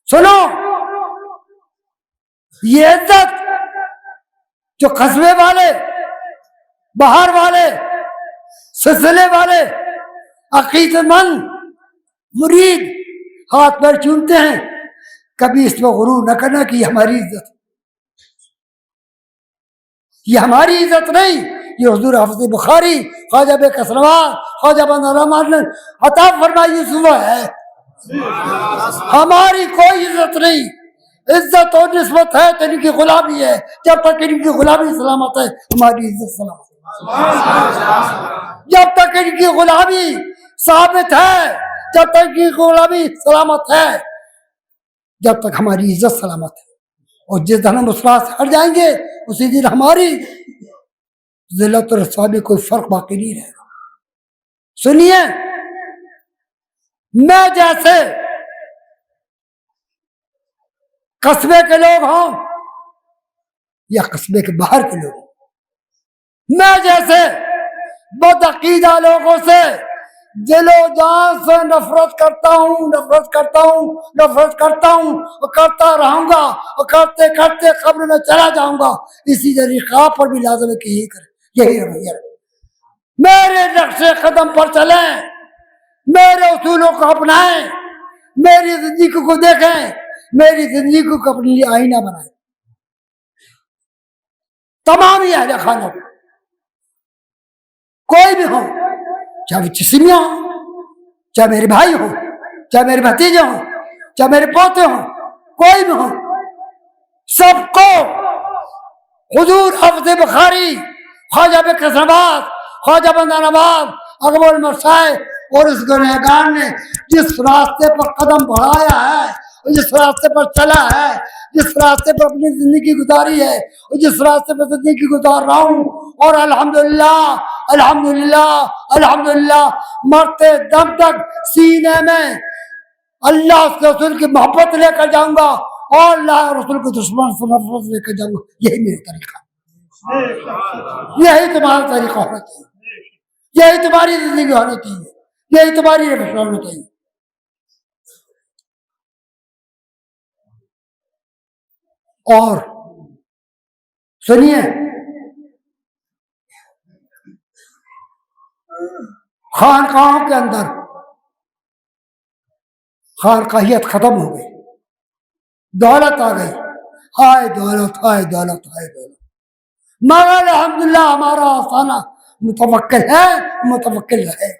سنو، یہ عزت جو قصبے والے، باہر والے، سلسلے والے، عقیدت مند مرید ہاتھ پر چومتے ہیں، کبھی اس میں غرور نہ کرنا کہ یہ ہماری عزت، یہ ہماری عزت نہیں، یہ حضور حافظ بخاری، خواجہ بے کسروار، خواجہ بندہ رحمان نے عطا فرمائی صبح ہے۔ ہماری کوئی عزت نہیں، عزت اور نسبت ہے تو ان کی غلامی ہے۔ جب تک ان کی غلامی سلامت ہے، ہماری عزت سلامت ہے۔ جب تک ان کی غلامی ثابت ہے، جب تک ان کی غلامی سلامت ہے، جب تک ہماری عزت سلامت ہے۔ اور جس دن ہم اس راہ سے ہٹ جائیں گے، اسی دن ہماری ذلت اور رسوائی میں کوئی فرق باقی نہیں رہے گا۔ سنیے، میں جیسے قصبے کے لوگ ہوں یا قصبے کے باہر کے لوگ، میں جیسے بدعقیدہ لوگوں سے دل و جان سے نفرت کرتا ہوں، نفرت کرتا ہوں، نفرت کرتا ہوں، اور کرتا رہوں گا، اور کرتے کرتے قبر میں چلا جاؤں گا۔ اسی طریقہ پر بھی لازم ہے کہ یہی کریں، یہی رویہ رکھیں، میرے نقش قدم پر چلیں، میرے اصولوں کو اپنائیں، میری زندگی کو دیکھیں، میری زندگی کو اپنے لیے آئینہ بنائیں۔ تمام ہی اہل خانہ کو، کوئی بھی ہو، چاہے وہ چشمیاں ہوں، چاہے میرے بھائی ہوں، چاہے میرے بھتیجے ہوں، چاہے میرے پوتے ہوں، کوئی بھی ہوں، سب کو حضور حافظ بخاری، خواجہ بے کسروار، خواجہ بندہ نواب، اکبر المشائخ اور اس گنہگار نے جس راستے پر قدم بڑھایا ہے، جس راستے پر چلا ہے، جس راستے پر اپنی زندگی گزاری ہے، اور جس راستے پر زندگی گزار رہا ہوں، اور الحمدللہ الحمدللہ الحمدللہ مرتے دم تک سینے میں اللہ اس کے رسول کی محبت لے کر جاؤں گا، اور اللہ رسول کے دشمن سے نفرت لے کر جاؤں گا۔ یہی میرا طریقہ، یہی تمہارا طریقہ ہونا چاہیے، یہی تمہاری زندگی ہونا چاہیے، یہی تمہاری روش ہونا چاہیے۔ اور سنیے، خانقاہوں کے اندر خانقاہیت ختم ہو گئی، دولت آ گئی، ہائے دولت، ہائے دولت، ہائے دولت، مگر الحمدللہ ہمارا آسانہ متوکل ہے، متوکل ہے۔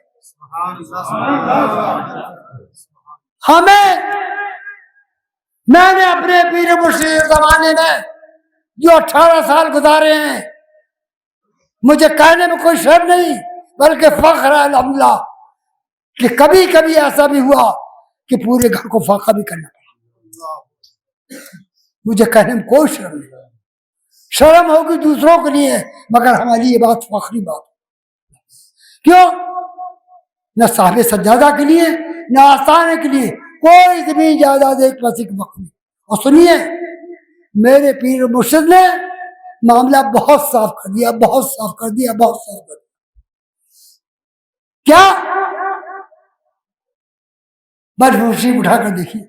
میں نے اپنے پیر مرشد زمانے میں جو 18 سال گزارے ہیں، مجھے کہنے میں کوئی شرم نہیں بلکہ فخر ہے الحمدللہ کہ کبھی کبھی ایسا بھی ہوا کہ پورے گھر کو فاقہ بھی کرنا پڑا۔ مجھے کہنے میں کوئی شرم نہیں، شرم ہوگی دوسروں کے لیے، مگر ہمارے لیے یہ بات فخری بات۔ کیوں؟ نہ صاحب سجادہ کے لیے، نہ آستانے کے لیے کوئی زمین جائیداد ایک پیسے کی وقت نہیں۔ اور سنیے، میرے پیر مرشد نے معاملہ بہت صاف کر دیا، بہت صاف کر دیا، بہت صاف کر دیا۔ کیا مدفوع شریف اٹھا کر دیکھیے،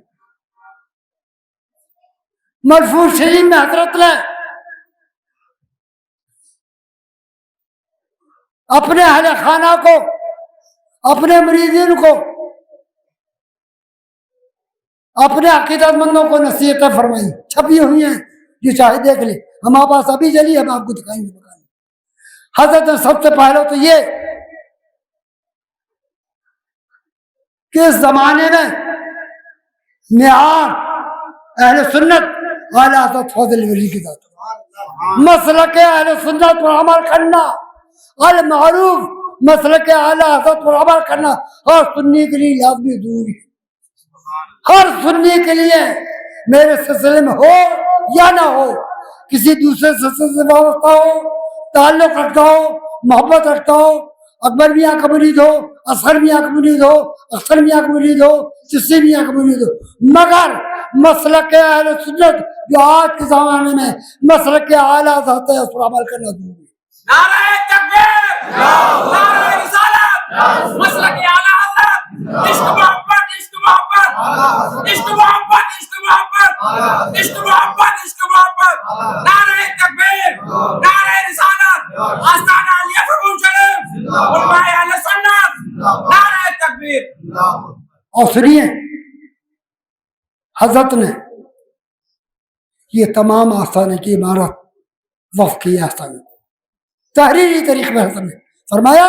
مدفوع شریف میں حضرت نے اپنے اہل خانہ کو، اپنے مریدین کو، اپنے عقیدت مندوں کو نصیحتیں فرمائی، چھپی ہوئی ہیں، جو چاہے دیکھ لے، ہمارے پاس ابھی چلی، ہم آپ کو دکھائیں گے۔ حضرت نے سب سے پہلے تو یہ کہ اس زمانے میں معیار اہل سنت اعلی حضرت فضل ولی کی ذات، مسلک اہل سنت پر عمل کرنا، المعروف مسلک اعلی حضرت پر عمل کرنا ہر سنی کے لیے لازمی ضروری ہے۔ ہر سنی کے لیے میرے سلسلے میں ہو یا نہ ہو، کسی دوسرے سلسلے سے وابستہ ہو، تعلق رکھتا ہو، محبت رکھتا ہو، اکبر میاں کا مرید ہو، اصغر میاں کا مرید ہو، اختر میاں کا مرید ہو، چشتی میاں کا مرید ہو، مگر مسلک اہل سنت جو آج کے زمانے میں مسلک اعلیٰ ذات ہے اس پر عمل کرنا ضروری ہے۔ نعرہ تکبیر، نعرہ رسالت، مسلک اعلیٰ حضرت، عشق محبت، عشق محبت، عشق محبت، عشق محبت، عشق محبت، عشق محبت، نعرہ تکبیر، نعرہ رسالت، آستانہ علیہ فرمون شریف، علماء اہل سنت، نعرہ تکبیر۔ اور سنیے، حضرت نے یہ تمام آستانے کی عمارت وقف کی، آستانے تحریری طریقے میں حضرت نے فرمایا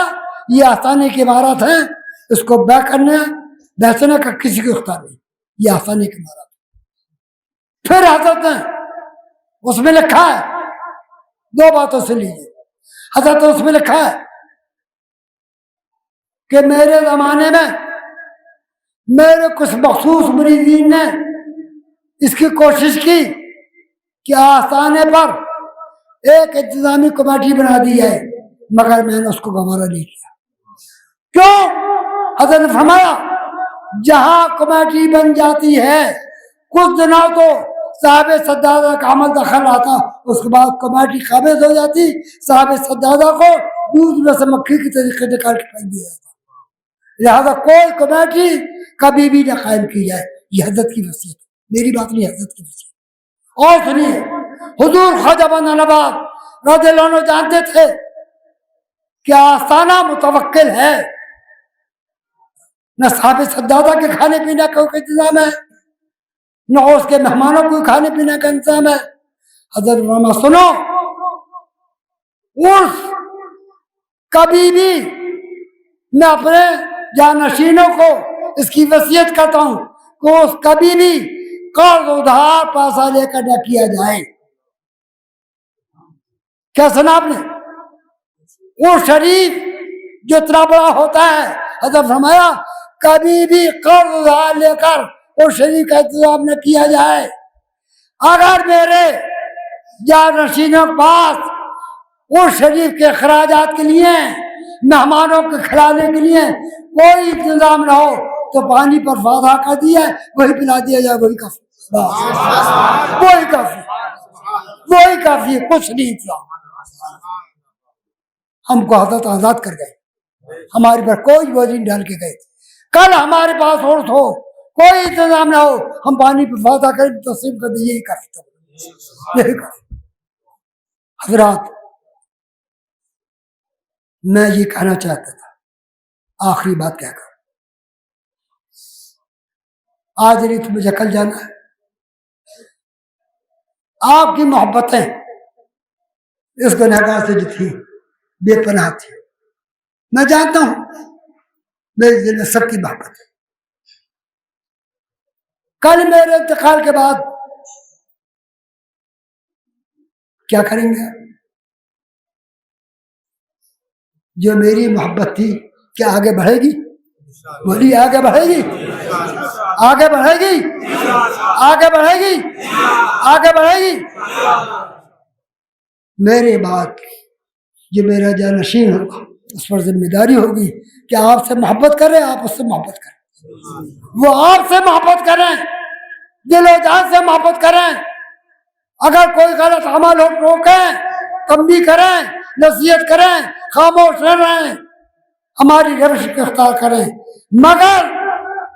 یہ آستانے کی عمارت ہے، اس کو بیچنے کا کسی کو اختیار نہیں، یہ آستانے کی عمارت۔ پھر حضرت نے اس میں لکھا ہے، دو باتوں سے لیجیے، حضرت نے اس میں لکھا ہے کہ میرے زمانے میں میرے کچھ مخصوص مریدین نے اس کی کوشش کی کہ آستانے پر ایک انتظامی کمیٹی بنا دی جائے، مگر میں نے اس کو گوارا نہیں کیا۔ کیوں؟ حضرت نے فرمایا جہاں کمیٹی بن جاتی ہے کچھ دنوں تو صاحب سدادہ کا عمل دخل آتا، اس کے بعد کمیٹی قابض ہو جاتی، صاحب سدادہ کو دودھ میں سے مکھی کی طریقے نکال کے پھینک دیا جاتا۔ لہذا کوئی کمیٹی کبھی بھی نہ قائم کی جائے، یہ حضرت کی وصیت ہے، میری بات نہیں، حضرت کی وصیت۔ اور سنیے، حضور خواجہ بندہ نواز رضی اللہ عنہ جانتے تھے کہ آستانہ متوکل ہے، نہ صاحب سدادہ کے کھانے پینے کا کوئی انتظام ہے، نہ اس کے مہمانوں کو کھانے پینے کا انتظام ہے۔ حضرت فرمایا سنو، عرس کبھی بھی میں اپنے جانشینوں کو اس کی وصیت کرتا ہوں کہ اس کبھی بھی قرض ادھار پیسہ لے کر نہ کیا جائے۔ کیا سنا آپ نے؟ وہ شریف جو اتنا بڑا ہوتا ہے، حضرت فرمایا کبھی بھی قرض ادھار لے کر وہ شریف کا انتظام نہ کیا جائے۔ اگر میرے جانشینوں کے پاس وہ شریف کے اخراجات کے لیے، مہمانوں کے کھلانے کے لیے کوئی انتظام نہ ہو تو پانی پر وعدہ کر دیا وہی پلا دیا جائے، وہی کافی، وہی کافی، وہی کافی ہے، کچھ نہیں انتظام۔ ہم کو حضرت آزاد کر گئے، ہمارے پر کوئی بوجھ نہیں ڈال کے گئے۔ کل ہمارے پاس عرس ہو، کوئی انتظام نہ ہو، ہم پانی پر وعدہ کریں تسلیم کر دیں، یہی کافی تھا، یہی کافی۔ حضرات، میں یہ کہنا چاہتا تھا، آخری بات کیا کروں، آج نہیں تو مجھے کل جانا ہے۔ آپ کی محبتیں اس گنہگار سے جو تھی بے پناہ تھی، میں جانتا ہوں میرے دل میں سب کی محبت ہے۔ کل میرے انتقال کے بعد کیا کریں گے؟ جو میری محبت تھی کیا آگے بڑھے گی؟ بولیے، آگے بڑھے گی؟ آگے بڑھے گی؟ آگے بڑھے گی؟ آگے بڑھے گی؟ میرے بعد جو میرا جانشین ہوگا اس پر ذمہ داری ہوگی کہ آپ سے محبت کریں، آپ اس سے محبت کریں، وہ آپ سے محبت کریں، دل و جان سے محبت کریں۔ اگر کوئی غلط عمل ہو روکیں، تنبیہ کریں، نصیحت کریں، خاموش نہ رہیں، ہماری روش کو اختیار کریں، مگر